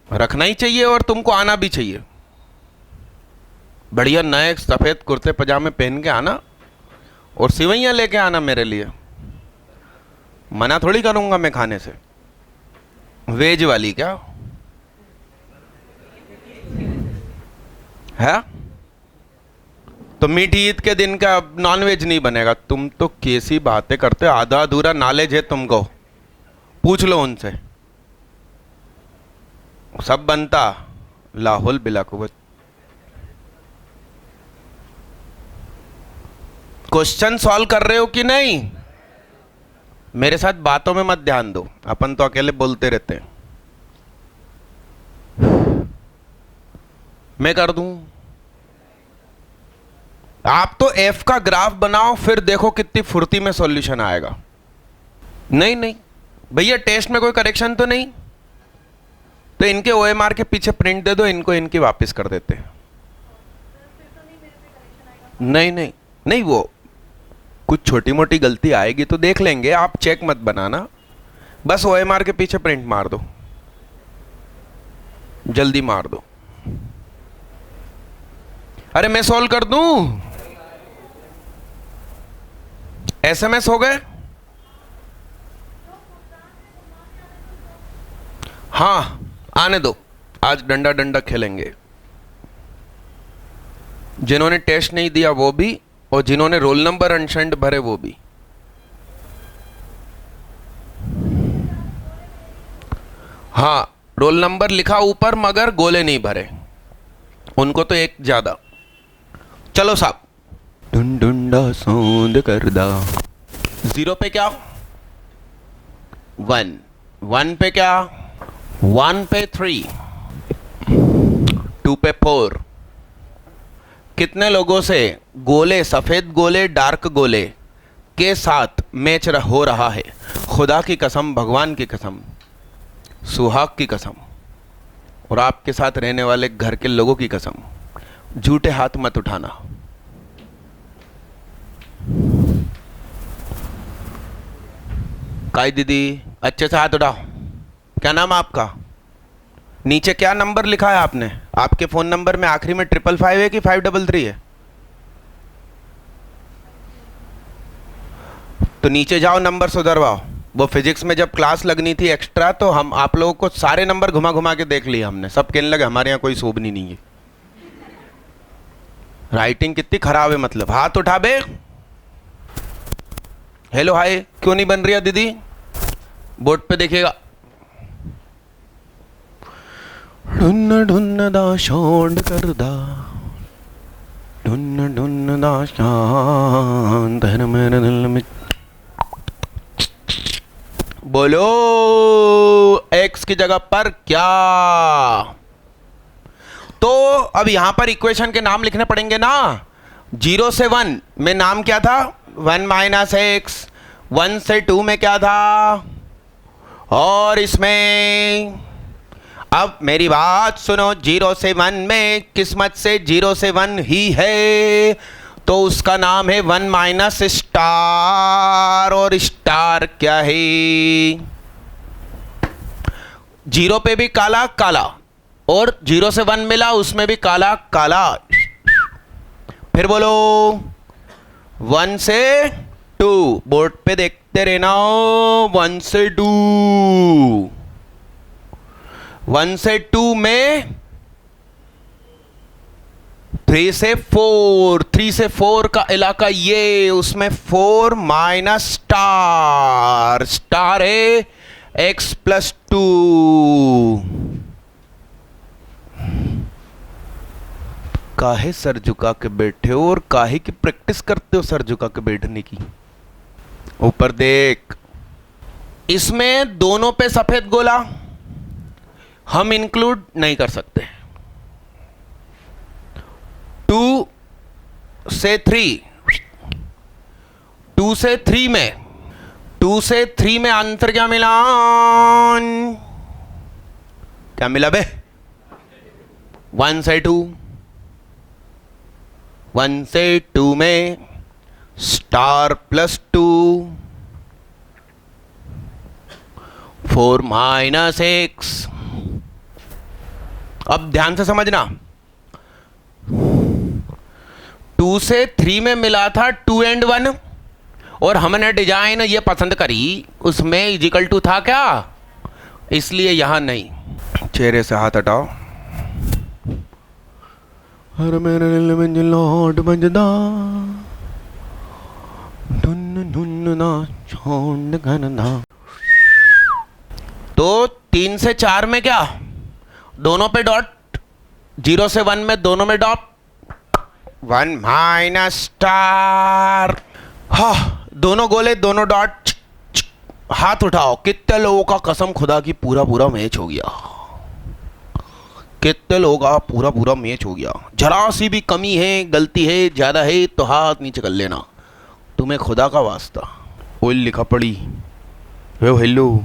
रखना ही चाहिए और तुमको आना भी चाहिए। बढ़िया नए सफेद कुर्ते पजामे पहन के आना और सिवैयां लेके आना मेरे लिए। मना थोड़ी करूंगा मैं खाने से। वेज वाली क्या है? तो मीठी ईद के दिन का नॉन वेज नहीं बनेगा। तुम तो कैसी बातें करते हो, आधा अधूरा नॉलेज है तुमको, पूछ लो उनसे। सब बनता लाहौल बिला कुवत। क्वेश्चन सॉल्व कर रहे हो कि नहीं? मेरे साथ बातों में मत ध्यान दो, अपन तो अकेले बोलते रहते हैं। मैं कर दूं? आप तो एफ का ग्राफ बनाओ, फिर देखो कितनी फुर्ती में सॉल्यूशन आएगा। नहीं नहीं भैया, टेस्ट में कोई करेक्शन तो नहीं, तो इनके ओएमआर के पीछे प्रिंट दे दो, इनको इनकी वापस कर देते हैं। नहीं नहीं नहीं, वो कुछ छोटी मोटी गलती आएगी तो देख लेंगे, आप चेक मत बनाना, बस ओएमआर के पीछे प्रिंट मार दो, जल्दी मार दो। अरे मैं सॉल्व कर दूं? एसएमएस हो गए? हाँ आने दो, आज डंडा डंडा खेलेंगे। जिन्होंने टेस्ट नहीं दिया वो भी, और जिन्होंने रोल नंबर अनशंड भरे वो भी। हाँ रोल नंबर लिखा ऊपर मगर गोले नहीं भरे, उनको तो एक ज्यादा। चलो साहब, डुंडा सौंद कर दा। 0 पे क्या? 1। 1 पे क्या, 1 पे 3, 2 पे 4। कितने लोगों से गोले, सफेद गोले, डार्क गोले के साथ मैच हो रहा है? खुदा की कसम, भगवान की कसम, सुहाग की कसम और आपके साथ रहने वाले घर के लोगों की कसम, झूठे हाथ मत उठाना। काई दीदी अच्छे से हाथ उठाओ। क्या नाम है आपका? नीचे क्या नंबर लिखा है आपने? आपके फोन नंबर में आखिरी में 555 है कि 533 है? तो नीचे जाओ, नंबर सुधरवाओ। वो फिजिक्स में जब क्लास लगनी थी एक्स्ट्रा, तो हम आप लोगों को सारे नंबर घुमा घुमा के देख लिए हमने। सब कहने लगे हमारे यहाँ कोई शोभनी नहीं है। राइटिंग कितनी खराब है, मतलब। हाथ उठा बे। हेलो हाय क्यों नहीं बन रही है दीदी? बोर्ड पे देखिएगा। ढूंढ ढूंढ दा शोंड कर दा, ढूंढ ढूंढ दा शांत है मेरे दिल में। बोलो x की जगह पर क्या? तो अब यहां पर इक्वेशन के नाम लिखने पड़ेंगे ना। 0 से 1 में नाम क्या था? 1 माइनस एक्स। 1 से 2 में क्या था? और इसमें अब मेरी बात सुनो, 0 से 1 में किस्मत से 0 से 1 ही है, तो उसका नाम है 1 माइनस स्टार। और स्टार क्या है? 0 पे भी काला काला, और 0 से 1 मिला उसमें भी काला काला। फिर बोलो 1 से 2, बोर्ड पे देखते रहना। 1 से 2, 1 से 2 में 3 से 4, 3 से 4 का इलाका ये, उसमें 4 माइनस स्टार। स्टार है x प्लस 2। काहे सर झुका के बैठे हो और काहे की प्रैक्टिस करते हो सर झुका के बैठने की? ऊपर देख। इसमें दोनों पे सफेद गोला हम इंक्लूड नहीं कर सकते। 2 से 3, 2 से 3 में, 2 से 3 में अंतर क्या मिला? क्या मिला बे? 1 से 2, 1 से 2 में स्टार प्लस 2, 4 माइनस एक्स। अब ध्यान से समझना, 2 से 3 में मिला था 2 and 1, और हमने डिजाइन ये पसंद करी, उसमें इजिकल टू था क्या, इसलिए यहां नहीं। चेहरे से हाथ हटाओ। हर मेरे दिल में लौट बजदा, धुन धुन ना छोड़ गनदा। तो 3 से 4 में क्या? दोनों पे डॉट। 0 से 1 में दोनों में डॉट। 1 minus star. हाँ, दोनों गोले दोनों डॉट। हाथ उठाओ। कितने लोगों का कसम खुदा की पूरा पूरा मैच हो गया? कितने लोगों का पूरा पूरा मैच हो गया? जरा सी भी कमी है, गलती है, ज्यादा है तो हाथ नीचे कर लेना, तुम्हें खुदा का वास्ता। ओल लिखा पड़ी। हेलो,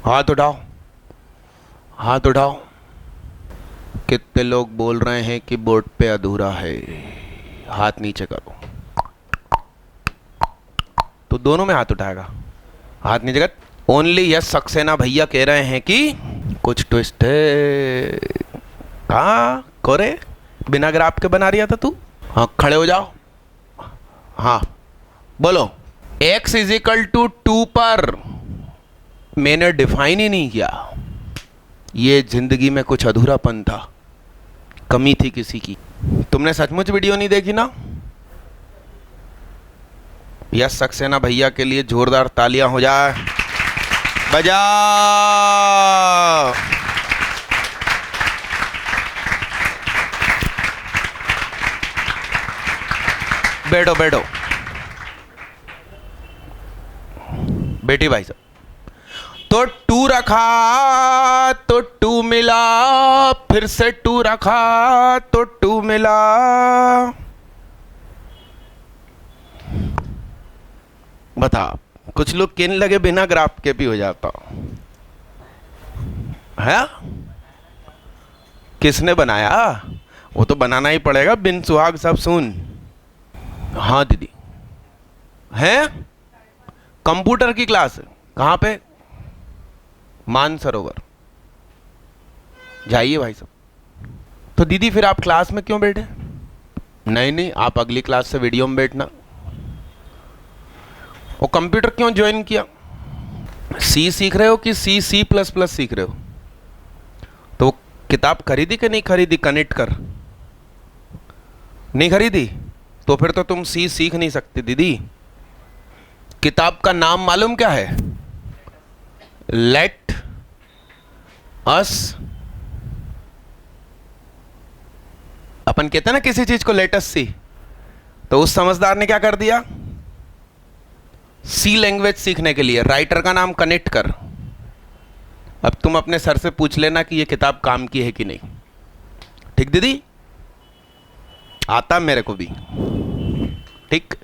हाथ उठाओ, हाथ उठाओ। कितने लोग बोल रहे हैं कि बोर्ड पे अधूरा है? हाथ नीचे करो। तो दोनों में हाथ उठाएगा, हाथ नीचे कर। ओनली यस सक्सेना भैया कह रहे हैं कि कुछ ट्विस्ट है। हाँ कोरे, बिना ग्राफ के बना रिया था तू। हाँ खड़े हो जाओ। हाँ बोलो। x इजिकल टू 2 पर मैंने डिफाइन ही नहीं किया। ये जिंदगी में कुछ अधूरापन था, कमी थी किसी की। तुमने सचमुच वीडियो नहीं देखी ना? यस सक्सेना भैया के लिए जोरदार तालियां हो जाए। बजा। बैठो बैठो बेटी भाई साहब। तो 2 रखा तो 2 मिला, फिर से 2 रखा तो 2 मिला। बता, कुछ लोग किन लगे बिना ग्राफ के भी हो जाता है। किसने बनाया? वो तो बनाना ही पड़ेगा, बिन सुहाग सब सुन। हाँ दीदी, है कंप्यूटर की क्लास कहाँ पे? मानसरोवर। जाइए भाई साहब। तो दीदी फिर आप क्लास में क्यों बैठे? नहीं, आप अगली क्लास से वीडियो में बैठना। और कंप्यूटर क्यों ज्वाइन किया? सी सीख रहे हो कि C++ सीख रहे हो? तो वो किताब खरीदी कि नहीं खरीदी? कनेक्ट कर, नहीं खरीदी तो फिर तो तुम सी सीख नहीं सकती दीदी। किताब का नाम मालूम क्या है? Let us. अपन कहते हैं ना किसी चीज को लेट अस सी, तो उस समझदार ने क्या कर दिया? सी लैंग्वेज सीखने के लिए राइटर का नाम कनेक्ट कर। अब तुम अपने सर से पूछ लेना कि ये किताब काम की है कि नहीं। ठीक दीदी? आता मेरे को भी। ठीक।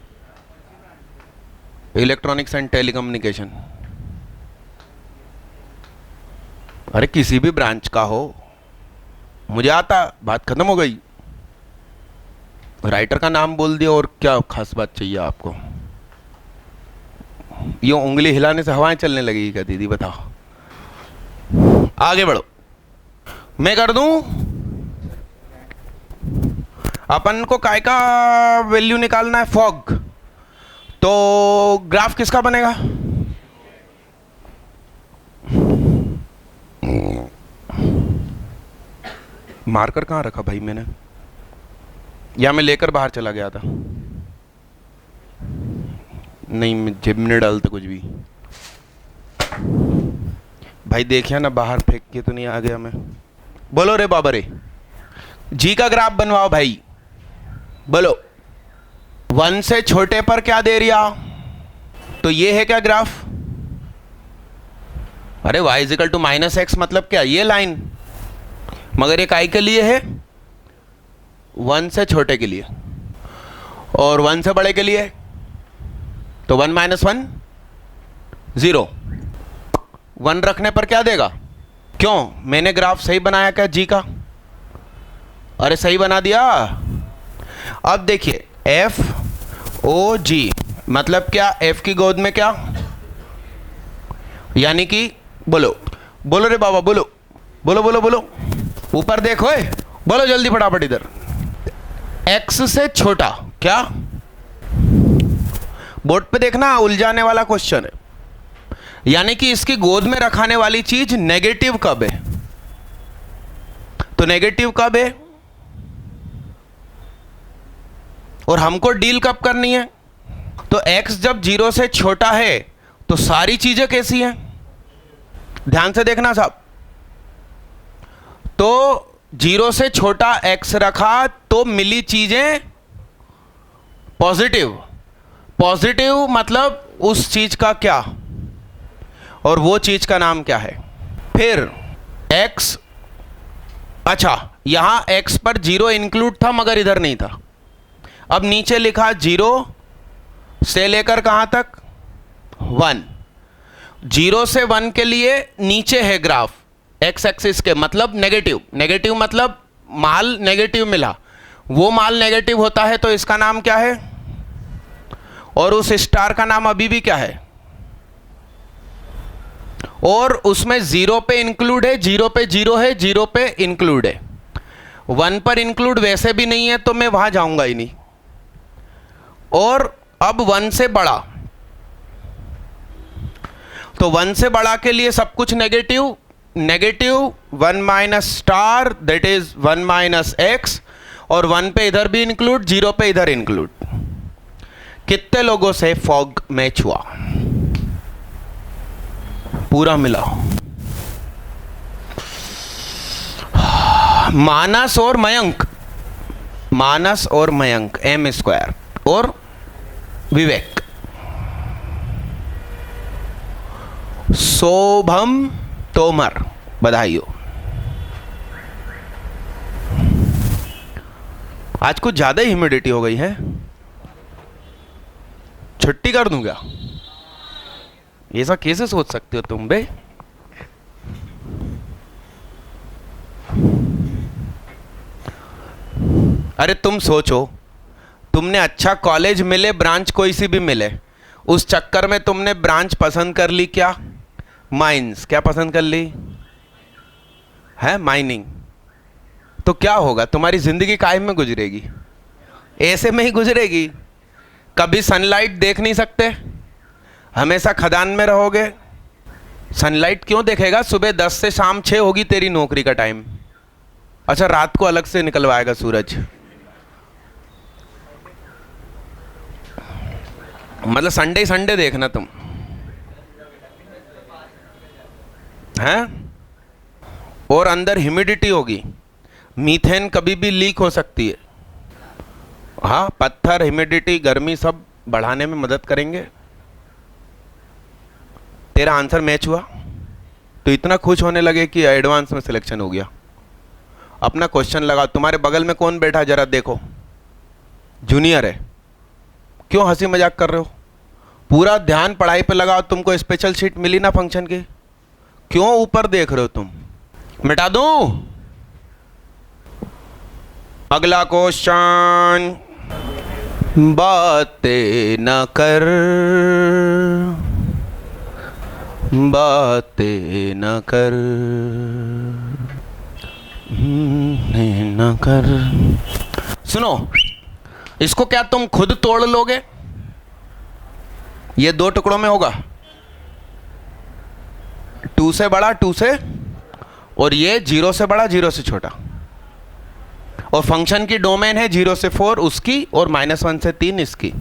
इलेक्ट्रॉनिक्स एंड टेलीकम्युनिकेशन, अरे किसी भी ब्रांच का हो, मुझे आता, बात खत्म हो गई। राइटर का नाम बोल दिया, और क्या खास बात चाहिए आपको? यूं उंगली हिलाने से हवाएं चलने लगेगी क्या दीदी? बताओ। आगे बढ़ो, मैं कर दूं। अपन को काय का वैल्यू निकालना है? फॉग। तो ग्राफ किसका बनेगा? मार्कर कहाँ रखा भाई मैंने? या मैं लेकर बाहर चला गया था? नहीं, मैं जेब में डालता कुछ भी। भाई देखिए ना, बाहर फेंक के तो नहीं आ गया मैं। बोलो रे बाबा रे, जी का ग्राफ बनवाओ भाई। बोलो, 1 से छोटे पर क्या दे रिया? तो ये है क्या ग्राफ? अरे y इजिकल टू -x मतलब क्या? ये लाइन। मगर ये काय के लिए है? 1 से छोटे के लिए। और 1 से बड़े के लिए? तो 1 - 1 0। 1 रखने पर क्या देगा? क्यों, मैंने ग्राफ सही बनाया क्या जी का? अरे सही बना दिया। अब देखिए, FOG मतलब क्या? F की गोद में क्या? यानी कि बोलो, बोलो रे बाबा, बोलो बोलो बोलो बोलो। ऊपर देखो, बोलो जल्दी फटाफट इधर। X से छोटा क्या? बोर्ड पे देखना, उलझाने वाला क्वेश्चन है। यानी कि इसकी गोद में रखाने वाली चीज नेगेटिव कब है? तो नेगेटिव कब है? और हमको डील कब करनी है? तो x जब 0 से छोटा है तो सारी चीजें कैसी हैं? ध्यान से देखना साहब। तो 0 से छोटा x रखा तो मिली चीजें पॉजिटिव। पॉजिटिव मतलब उस चीज का क्या, और वो चीज का नाम क्या है? फिर x, अच्छा यहां x पर 0 इंक्लूड था मगर इधर नहीं था। अब नीचे लिखा 0 से लेकर कहां तक? 1। 0 से 1 के लिए नीचे है ग्राफ x एक्सिस के, मतलब नेगेटिव। नेगेटिव मतलब माल नेगेटिव मिला, वो माल नेगेटिव होता है तो इसका नाम क्या है? और उस स्टार का नाम अभी भी क्या है? और उसमें 0 पे इंक्लूड है, 0 पे 0 है, 0 पे इंक्लूड है। 1 पर इंक्लूड वैसे भी नहीं है तो मैं वहां जाऊंगा ही नहीं। और अब 1 से बड़ा, तो 1 से बड़ा के लिए सब कुछ negative. Negative 1 minus star that is 1 minus x, और 1 पे इधर भी इंक्लूड, 0 पे इधर इंक्लूड। कितने लोगों से फॉग मैच हुआ? पूरा मिला। मानस और मयंक, मानस और मयंक m², और विवेक शोभम तोमर, बधाई हो। आज कुछ ज्यादा ही ह्यूमिडिटी हो गई है, छुट्टी कर दूं क्या? ऐसा कैसे सोच सकते हो तुम बे? अरे तुम सोचो, तुमने अच्छा कॉलेज मिले, ब्रांच कोई सी भी मिले, उस चक्कर में तुमने ब्रांच पसंद कर ली, क्या माइंस, क्या पसंद कर ली है, माइनिंग। तो क्या होगा, तुम्हारी जिंदगी कायम में गुजरेगी, ऐसे में ही गुजरेगी। कभी सनलाइट देख नहीं सकते, हमेशा खदान में रहोगे। सनलाइट क्यों देखेगा? सुबह 10 से शाम 6 होगी तेरी नौकरी का टाइम। अच्छा, रात को अलग से निकलवाएगा सूरज। मतलब संडे संडे देखना तुम, हैं? और अंदर ह्यूमिडिटी होगी, मीथेन कभी भी लीक हो सकती है। हाँ, पत्थर, ह्यूमिडिटी, गर्मी सब बढ़ाने में मदद करेंगे। तेरा आंसर मैच हुआ तो इतना खुश होने लगे कि एडवांस में सिलेक्शन हो गया। अपना क्वेश्चन लगाओ। तुम्हारे बगल में कौन बैठा जरा देखो, जूनियर है, क्यों हंसी मजाक कर रहे हो? पूरा ध्यान पढ़ाई पे लगाओ। तुमको स्पेशल शीट मिली ना फंक्शन की, क्यों ऊपर देख रहे हो तुम? मिटा दूं? अगला क्वेश्चन, बातें न कर, बातें न कर, न कर। सुनो, इसको क्या तुम खुद तोड़ लोगे? ये 2 टुकड़ों में होगा, 2 से बड़ा 2 से, और ये 0 से बड़ा 0 से छोटा। और फंक्शन की डोमेन है 0 से 4 उसकी, और -1 से 3 इसकी।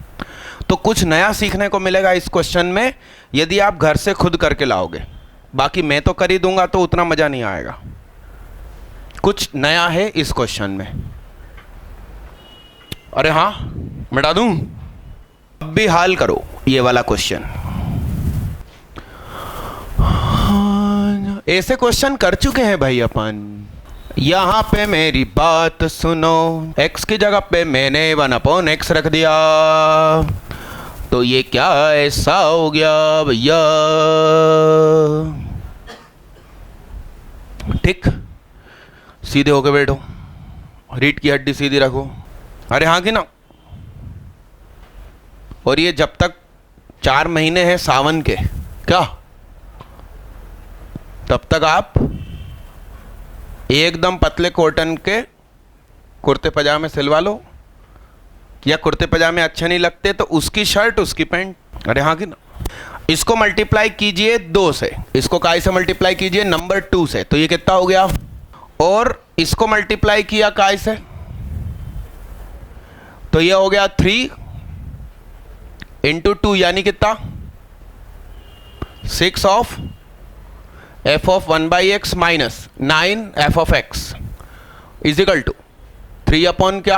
तो कुछ नया सीखने को मिलेगा इस क्वेश्चन में, यदि आप घर से खुद करके लाओगे। बाकी मैं तो कर ही दूंगा तो उतना मजा नहीं आएगा। कुछ नया है इस क्वेश्चन में। अरे हाँ, मिटा दूं? अब भी हाल करो ये वाला क्वेश्चन। ऐसे क्वेश्चन कर चुके हैं भाई अपन। यहां पे मेरी बात सुनो, x की जगह पे मैंने 1/x रख दिया, तो ये क्या ऐसा हो गया भैया? ठीक, सीधे होके बैठो, रीढ़ की हड्डी सीधी रखो। अरे हाँ कि ना? और ये जब तक 4 महीने हैं सावन के, क्या तब तक आप एकदम पतले कॉटन के कुर्ते पजामे सिलवा लो, या कुर्ते पजामे अच्छे नहीं लगते तो उसकी शर्ट उसकी पैंट। अरे हाँ कि ना? इसको मल्टीप्लाई कीजिए 2 से, इसको काय से मल्टीप्लाई कीजिए? नंबर 2 से, तो ये कितना हो गया? और इसको मल्टीप्लाई किया काय से, तो ये हो गया 3 × 2 यानी कितना? 6 of f(1/x) minus 9 f(x) is equal to 3 क्या?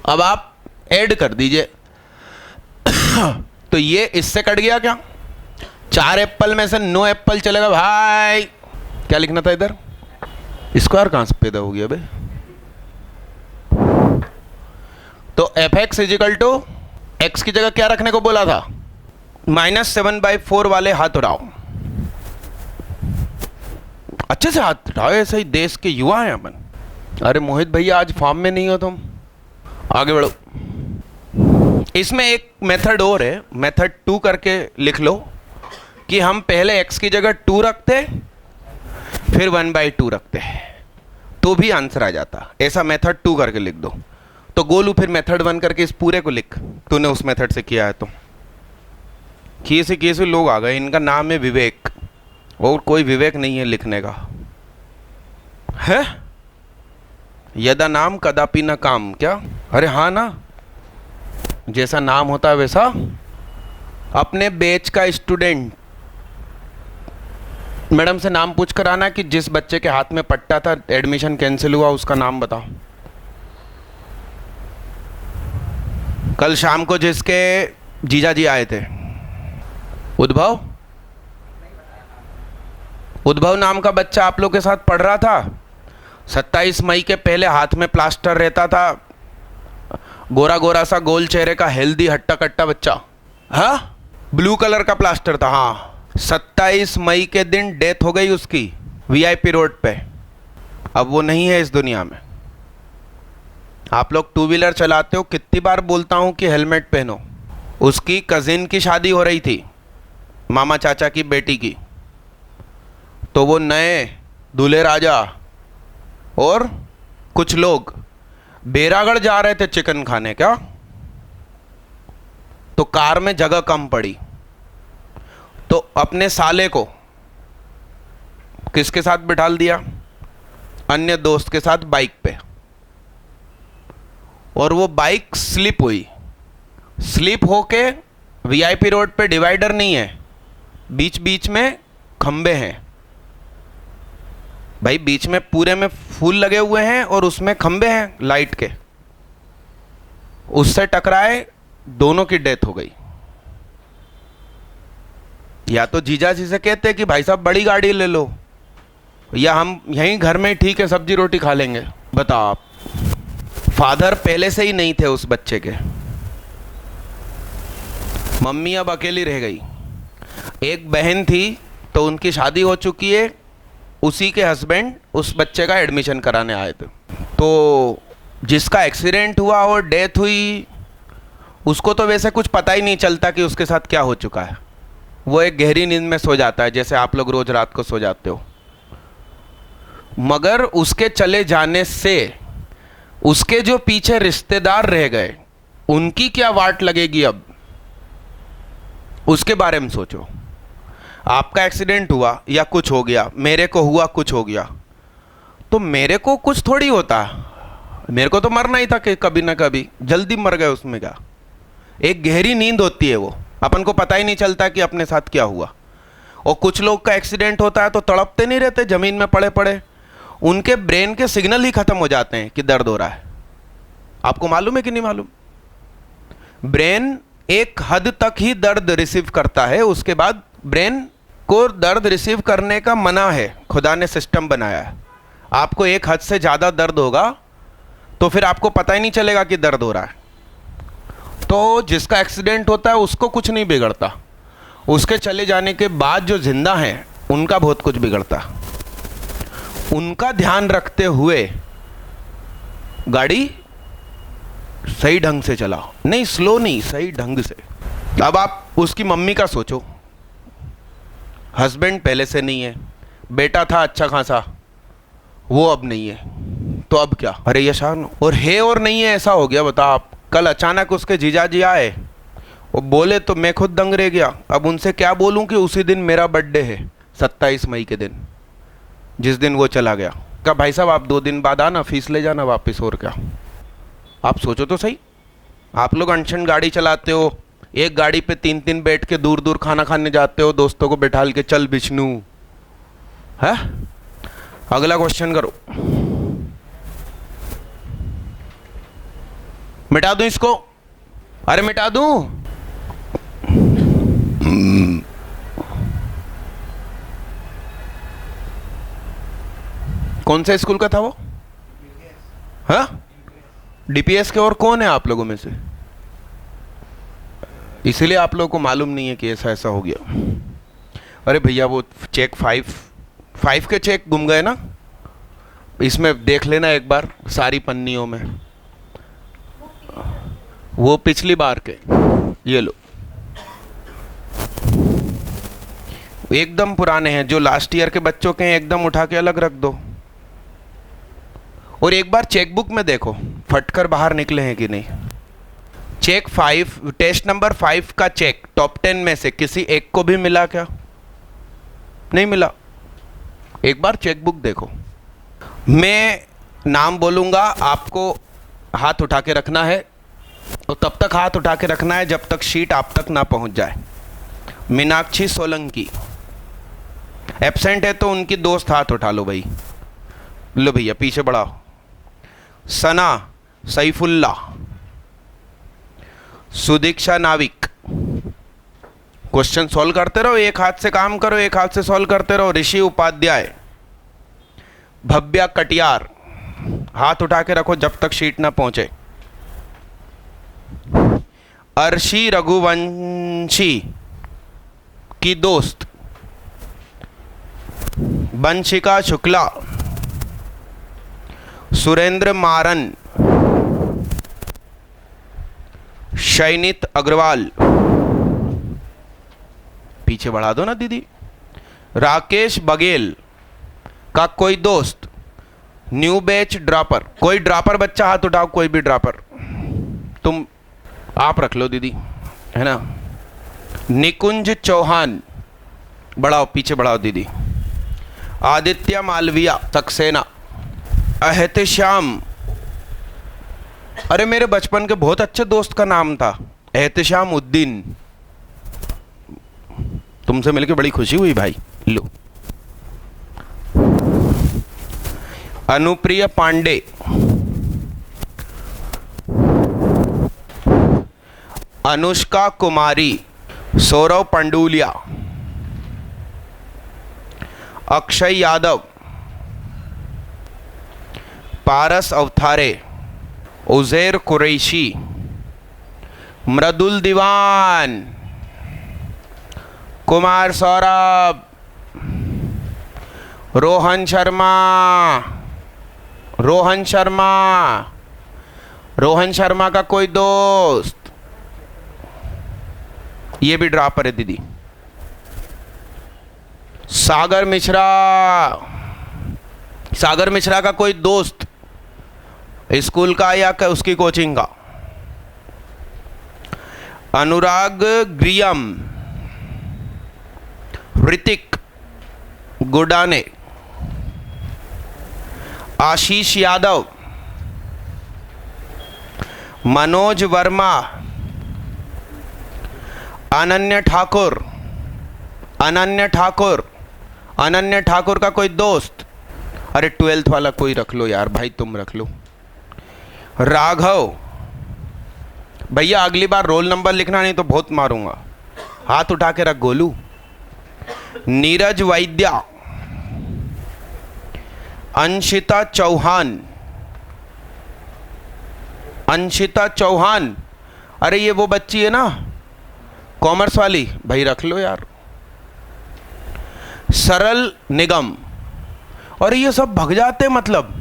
अब आप ऐड कर दीजिए। तो ये इससे कट गया क्या? 4 एप्पल में से 9 एप्पल चलेगा भाई। क्या लिखना था इधर? स्क्वायर कहां से पैदा हो गया बे? तो f(x) is equal to, x की जगह क्या रखने को बोला था? -7/4 वाले हाथ उठाओ, अच्छे से हाथ उठाओ, ऐसे ही देश के युवा हैं अपन। अरे मोहित भैया आज फॉर्म में नहीं हो तुम, आगे बढ़ो। इसमें एक मेथड और है, मेथड 2 करके लिख लो कि हम पहले x की जगह 2 रखते फिर 1/2 रखते, तो भी आंसर आ जाता। ऐसा मेथड 2 करके लिख दो। तो गोलू फिर मेथड 1 करके इस पूरे को लिख, तूने उस मेथड से किया है तो। कैसे लोग आ गए, इनका नाम है विवेक, और कोई विवेक नहीं है लिखने का है। यदा नाम कदापि न काम, क्या? अरे हाँ ना, जैसा नाम होता है वैसा। अपने बैच का स्टूडेंट मैडम से नाम पूछ कर आना कि जिस बच्चे के हाथ में पट्टा था, एडमिशन कैंसिल हुआ, उसका नाम बताओ। कल शाम को जिसके जीजा जी आए थे, उद्भव, उद्भव नाम का बच्चा आप लोग के साथ पढ़ रहा था। 27 मई के पहले हाथ में प्लास्टर रहता था, गोरा गोरा सा गोल चेहरे का हेल्दी हट्टा कट्टा बच्चा। हाँ, ब्लू कलर का प्लास्टर था। हाँ, 27 मई के दिन डेथ हो गई उसकी वीआईपी रोड पे। अब वो नहीं है इस दुनिया में। आप लोग टू व्हीलर चलाते हो, कितनी बार बोलता हूँ कि हेलमेट पहनो। उसकी कजिन की शादी हो रही थी, मामा चाचा की बेटी की, तो वो नए दूल्हे राजा और कुछ लोग बेरागढ़ जा रहे थे चिकन खाने। क्या? तो कार में जगह कम पड़ी, तो अपने साले को किसके साथ बिठाल दिया? अन्य दोस्त के साथ बाइक पे। और वो बाइक स्लिप हुई। स्लिप होके वीआईपी रोड पे डिवाइडर नहीं है, बीच बीच में खंबे हैं भाई, बीच में पूरे में फूल लगे हुए हैं और उसमें खंबे हैं लाइट के। उससे टकराए, दोनों की डेथ हो गई। या तो जीजा जी से कहते कि भाई साहब बड़ी गाड़ी ले लो, या हम यहीं घर में ठीक है सब्जी रोटी खा लेंगे। बताओ आप। फादर पहले से ही नहीं थे उस बच्चे के, मम्मी अब अकेली रह गई। एक बहन थी तो उनकी शादी हो चुकी है, उसी के हस्बैंड उस बच्चे का एडमिशन कराने आए थे। तो जिसका एक्सीडेंट हुआ और डेथ हुई, उसको तो वैसे कुछ पता ही नहीं चलता कि उसके साथ क्या हो चुका है। वो एक गहरी नींद में सो जाता है, जैसे आप लोग रोज रात को सो जाते हो। मगर उसके चले जाने से उसके जो पीछे रिश्तेदार रह गए, उनकी क्या वाट लगेगी अब, उसके बारे में सोचो। आपका एक्सीडेंट हुआ या कुछ हो गया, मेरे को हुआ कुछ हो गया, तो मेरे को कुछ थोड़ी होता, मेरे को तो मरना ही था कि कभी ना कभी, जल्दी मर गए। उसमें क्या, एक गहरी नींद होती है वो, अपन को पता ही नहीं चलता कि अपने साथ क्या हुआ। और कुछ लोग का एक्सीडेंट होता है तो तड़पते नहीं रहते जमीन में पड़े पड़े, उनके ब्रेन के सिग्नल ही खत्म हो जाते हैं कि दर्द हो रहा है। आपको मालूम है कि नहीं मालूम? ब्रेन एक हद तक ही दर्द रिसीव करता है, उसके बाद ब्रेन को दर्द रिसीव करने का मना है, खुदा ने सिस्टम बनाया है। आपको एक हद से ज़्यादा दर्द होगा तो फिर आपको पता ही नहीं चलेगा कि दर्द हो रहा है। तो जिसका एक्सीडेंट होता है उसको कुछ नहीं बिगड़ता, उसके चले जाने के बाद जो जिंदा हैं उनका बहुत कुछ बिगड़ता। उनका ध्यान रखते हुए गाड़ी सही ढंग से चलाओ, नहीं स्लो नहीं, सही ढंग से। अब आप उसकी मम्मी का सोचो, हस्बैंड पहले से नहीं है, बेटा था अच्छा खासा, वो अब नहीं है, तो अब क्या? अरे यशान, और है और नहीं है ऐसा हो गया। बताओ आप, कल अचानक उसके जीजाजी आए, वो बोले तो मैं खुद दंग रह गया। अब उनसे क्या बोलूं कि उसी दिन मेरा बर्थडे है, 27 मई के दिन, जिस दिन वो चला गया। कहा भाई साहब आप 2 दिन बाद आना, फीस ले जाना वापस, और क्या। आप सोचो तो सही, आप लोग अनशन गाड़ी चलाते हो, एक गाड़ी पे 3-3 बैठ के दूर दूर खाना खाने जाते हो, दोस्तों को बैठाल के, चल विष्णु है। अगला क्वेश्चन करो, मिटा दूं इसको? अरे मिटा दूं? कौन से स्कूल का था वो? हाँ, डीपीएस के। और कौन है आप लोगों में से? इसलिए आप लोगों को मालूम नहीं है कि ऐसा ऐसा हो गया। अरे भैया वो चेक 5 के चेक गुम गए ना, इसमें देख लेना एक बार सारी पन्नियों में, वो पिछली बार के। ये लो, एकदम पुराने हैं, जो लास्ट ईयर के बच्चों के हैं एकदम उठा के अलग रख दो। और एक बार चेकबुक में देखो फटकर बाहर निकले हैं कि नहीं। चेक 5, टेस्ट नंबर 5 का चेक टॉप 10 में से किसी एक को भी मिला क्या? नहीं मिला। एक बार चेकबुक देखो। मैं नाम बोलूंगा, आपको हाथ उठा के रखना है, और तब तक हाथ उठा के रखना है जब तक शीट आप तक ना पहुंच जाए। मीनाक्षी सोलंकी एब्सेंट है तो उनकी दोस्त हाथ उठा लो भाई। लो भैया पीछे बढ़ाओ। सना सैफुल्ला, सुदीक्षा नाविक, क्वेश्चन सॉल्व करते रहो, एक हाथ से काम करो, एक हाथ से सॉल्व करते रहो। ऋषि उपाध्याय, भव्या कटियार, हाथ उठा के रखो जब तक शीट ना पहुंचे। अर्शी रघुवंशी की दोस्त, वंशिका शुक्ला, सुरेंद्र मारन, शैनित अग्रवाल, पीछे बढ़ा दो ना दीदी। राकेश बघेल का कोई दोस्त, न्यू बैच ड्रॉपर, कोई ड्रॉपर बच्चा हाथ उठाओ, कोई भी ड्रॉपर, तुम आप रख लो दीदी, है ना। निकुंज चौहान, बढ़ाओ पीछे बढ़ाओ दीदी। आदित्य मालविया सक्सेना, एहतेशाम, अरे मेरे बचपन के बहुत अच्छे दोस्त का नाम था एहतेशाम उद्दीन, तुमसे मिलकर बड़ी खुशी हुई भाई। लो। अनुप्रिया पांडे, अनुष्का कुमारी, सौरव पंडुलिया, अक्षय यादव, पारस अवथारे, उजैर कुरैशी, मृदुल दीवान, कुमार सौरभ, रोहन शर्मा, रोहन शर्मा, रोहन शर्मा का कोई दोस्त, ये भी ड्रॉपर है दीदी। सागर मिश्रा, सागर मिश्रा का कोई दोस्त स्कूल का या उसकी कोचिंग का। अनुराग ग्रियम, ऋतिक गुडाने, आशीष यादव, मनोज वर्मा, अनन्या ठाकुर, अनन्या ठाकुर, अनन्या ठाकुर का कोई दोस्त, अरे 12th वाला कोई रख लो यार भाई, तुम रख लो। राघव, भैया अगली बार रोल नंबर लिखना नहीं तो बहुत मारूंगा, हाथ उठा के रख गोलू। नीरज वैद्या, अंशिता चौहान, अंशिता चौहान, अरे ये वो बच्ची है ना कॉमर्स वाली, भाई रख लो यार। सरल निगम, और ये सब भग जाते मतलब,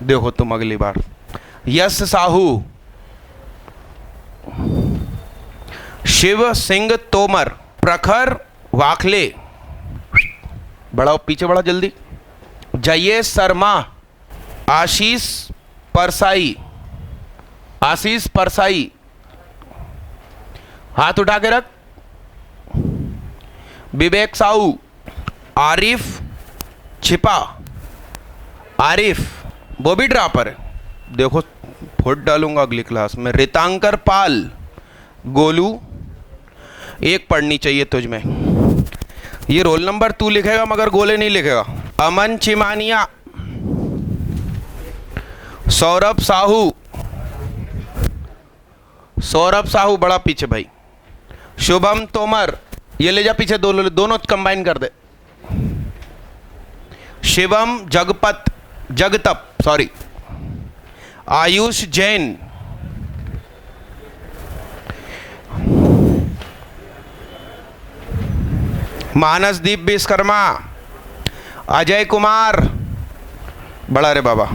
देखो तुम अगली बार। यश साहू, शिव सिंह तोमर, प्रखर वाखले, बढ़ाओ पीछे बढ़ाओ जल्दी। जयेश शर्मा, आशीष परसाई, आशीष परसाई, हाथ उठा के रख। विवेक साहू, आरिफ छिपा, आरिफ वो भी ड्रॉपर है, देखो फुट डालूंगा अगली क्लास में। रितांकर पाल, गोलू एक पढ़नी चाहिए तुझ में, ये रोल नंबर तू लिखेगा मगर गोले नहीं लिखेगा। अमन चिमानिया, सौरभ साहू, सौरभ साहू बड़ा पीछे भाई। शुभम तोमर, ये ले जा पीछे, दोनों कंबाइन कर दे। शिवम जगतप सॉरी। आयुष जैन, मानसदीप विश्वकर्मा, अजय कुमार, बड़ा रे बाबा।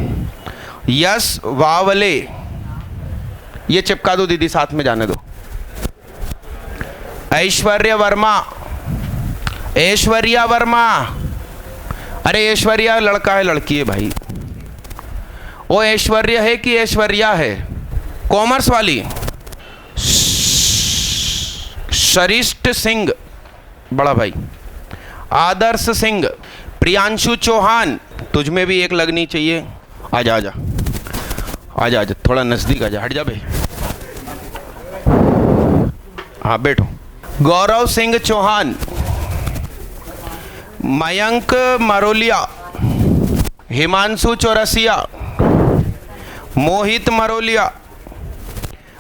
यश वावले, ये चिपका दो दीदी, साथ में जाने दो। ऐश्वर्या वर्मा, ऐश्वर्या वर्मा, अरे ऐश्वर्या लड़का है लड़की है भाई? वो ऐश्वर्या है कि ऐश्वर्या है? कॉमर्स वाली। शरिष्ठ सिंह, बड़ा भाई। आदर्श सिंह, प्रियांशु चौहान, तुझ में भी एक लगनी चाहिए। आजा आजा आजा आजा, थोड़ा नजदीक आजा, हट जा बे। हाँ बैठो। गौरव सिंह चौहान, मयंक मरोलिया, हिमांशु चौरसिया, मोहित मरोलिया,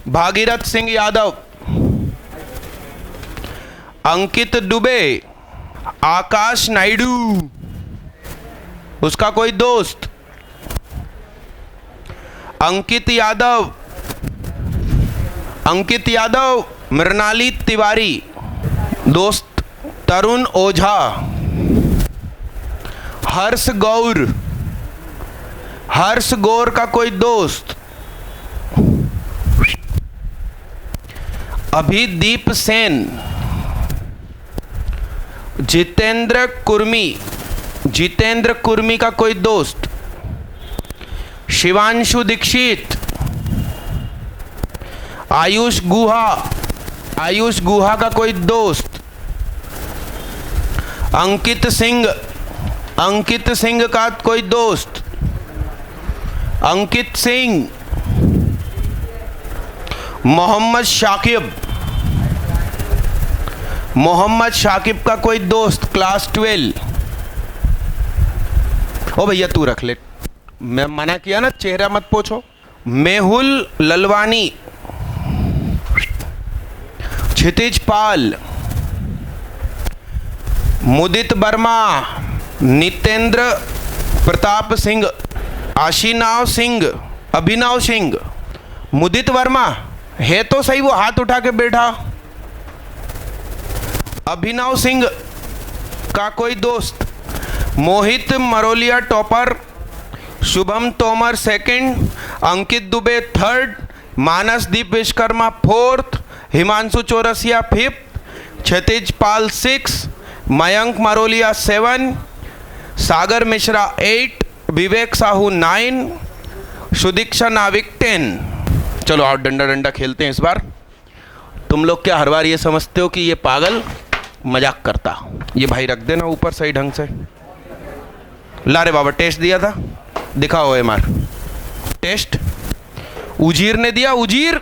भागीरथ सिंह यादव, अंकित दुबे, आकाश नायडू, उसका कोई दोस्त, अंकित यादव, मृणाली तिवारी, दोस्त तरुण ओझा, हर्ष गौर का कोई दोस्त, अभिदीप सेन, जितेंद्र कुर्मी का कोई दोस्त, शिवांशु दीक्षित, आयुष गुहा का कोई दोस्त, अंकित सिंह का कोई दोस्त, अंकित सिंह, मोहम्मद शाकिब का कोई दोस्त, क्लास 12। ओ भैया तू रख ले, मैं मना किया ना, चेहरा मत पोछो। मेहुल ललवानी, क्षितिज पाल, मुदित वर्मा, नितेंद्र प्रताप सिंह, अभिनव सिंह, मुदित वर्मा है तो सही, वो हाथ उठा के बैठा। अभिनव सिंह का कोई दोस्त, Mohit Marolia topper, Shubham Tomar 2nd, Ankit Dubey 3rd, Mansdeep Vishwakarma 4th, Himanshu Chaurasia 5th, Kshitij Pal 6, Mayank Marolia 7, Sagar Mishra 8, Vivek Sahu 9, Sudiksha Navik 10। चलो आओ डंडा खेलते हैं इस बार। तुम लोग क्या हर बार ये समझते हो कि ये पागल मजाक करता। ये भाई रख देना ऊपर सही ढंग से। ला रे बाबा, टेस्ट दिया था, दिखाओ एमआर टेस्ट। उजीर ने दिया, उजीर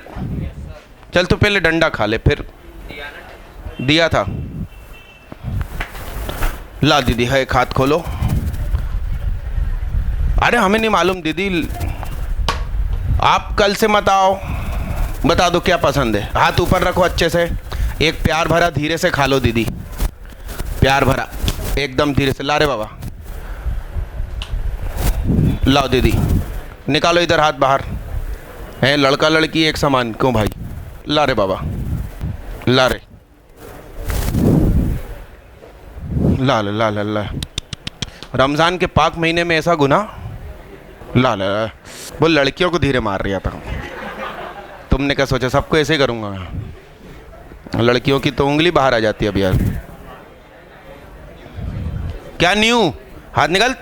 चल तो पहले डंडा खा ले, फिर दिया था। ला दीदी है, एक हाथ खोलो। अरे हमें नहीं मालूम दीदी, आप कल से मत आओ, बता दो क्या पसंद है। हाथ ऊपर रखो अच्छे से, एक प्यार भरा धीरे से खा लो दीदी, प्यार भरा एकदम धीरे से। ला रे बाबा, लाओ दीदी, निकालो इधर हाथ बाहर। है लड़का लड़की एक समान क्यों भाई? ला रे बाबा, ला रे, ला ला ला ला ला। रमज़ान के पाक महीने में ऐसा गुनाह। ला ला ला। वो लड़कियों को धीरे मार रहा था, तुमने क्या सोचा सबको ऐसे करूँगा मैं? लड़कियों की तो उंगली बाहर आ जाती है अब यार। क्या न्यू? हाथ निकल।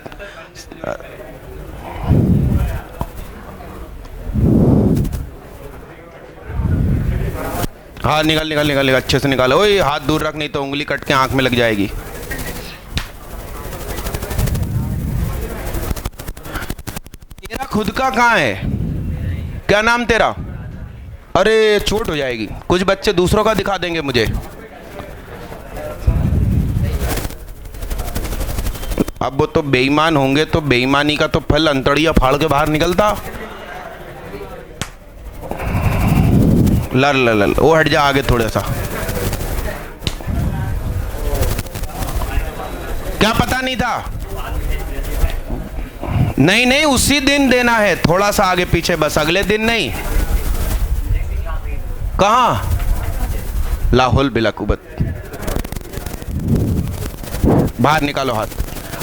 हाँ निकल निकल निकल, अच्छे से निकालो। ओए हाथ दूर रख, नहीं तो उंगली कट के आंख में लग जाएगी। तेरा खुद का कहाँ है? क्या नाम तेरा? अरे चोट हो जाएगी। कुछ बच्चे दूसरों का दिखा देंगे मुझे। अब वो तो बेईमान होंगे, तो बेईमानी का तो फल अंतड़िया फाड़ के बाहर निकलता। लल लल, वो हट जा आगे थोड़ा सा। क्या पता नहीं था? नहीं नहीं, उसी दिन देना है, थोड़ा सा आगे पीछे बस, अगले दिन नहीं। कहाँ? लाहौल बिलाकुबत। बाहर निकालो हाथ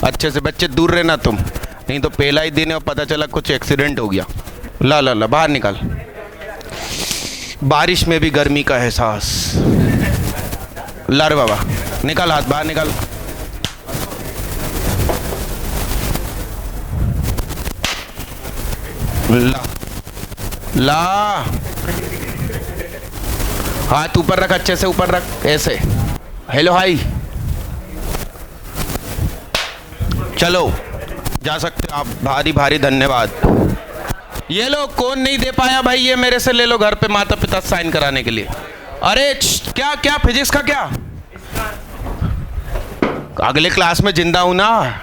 अच्छे से। बच्चे दूर रहना तुम, नहीं तो पहला ही दिन है और पता चला कुछ एक्सीडेंट हो गया। ला ला ला, बाहर निकाल। बारिश में भी गर्मी का एहसास। ला रे बाबा, निकाल हाथ, बाहर निकाल। ला ला, हाथ ऊपर रख, अच्छे से ऊपर रख, ऐसे। हेलो हाई, चलो जा सकते हो आप। भारी भारी धन्यवाद। ये लो, कौन नहीं दे पाया भाई, ये मेरे से ले लो घर पे माता पिता साइन कराने के लिए। अरे क्या क्या फिजिक्स का क्या? अगले क्लास में जिंदा हूं ना।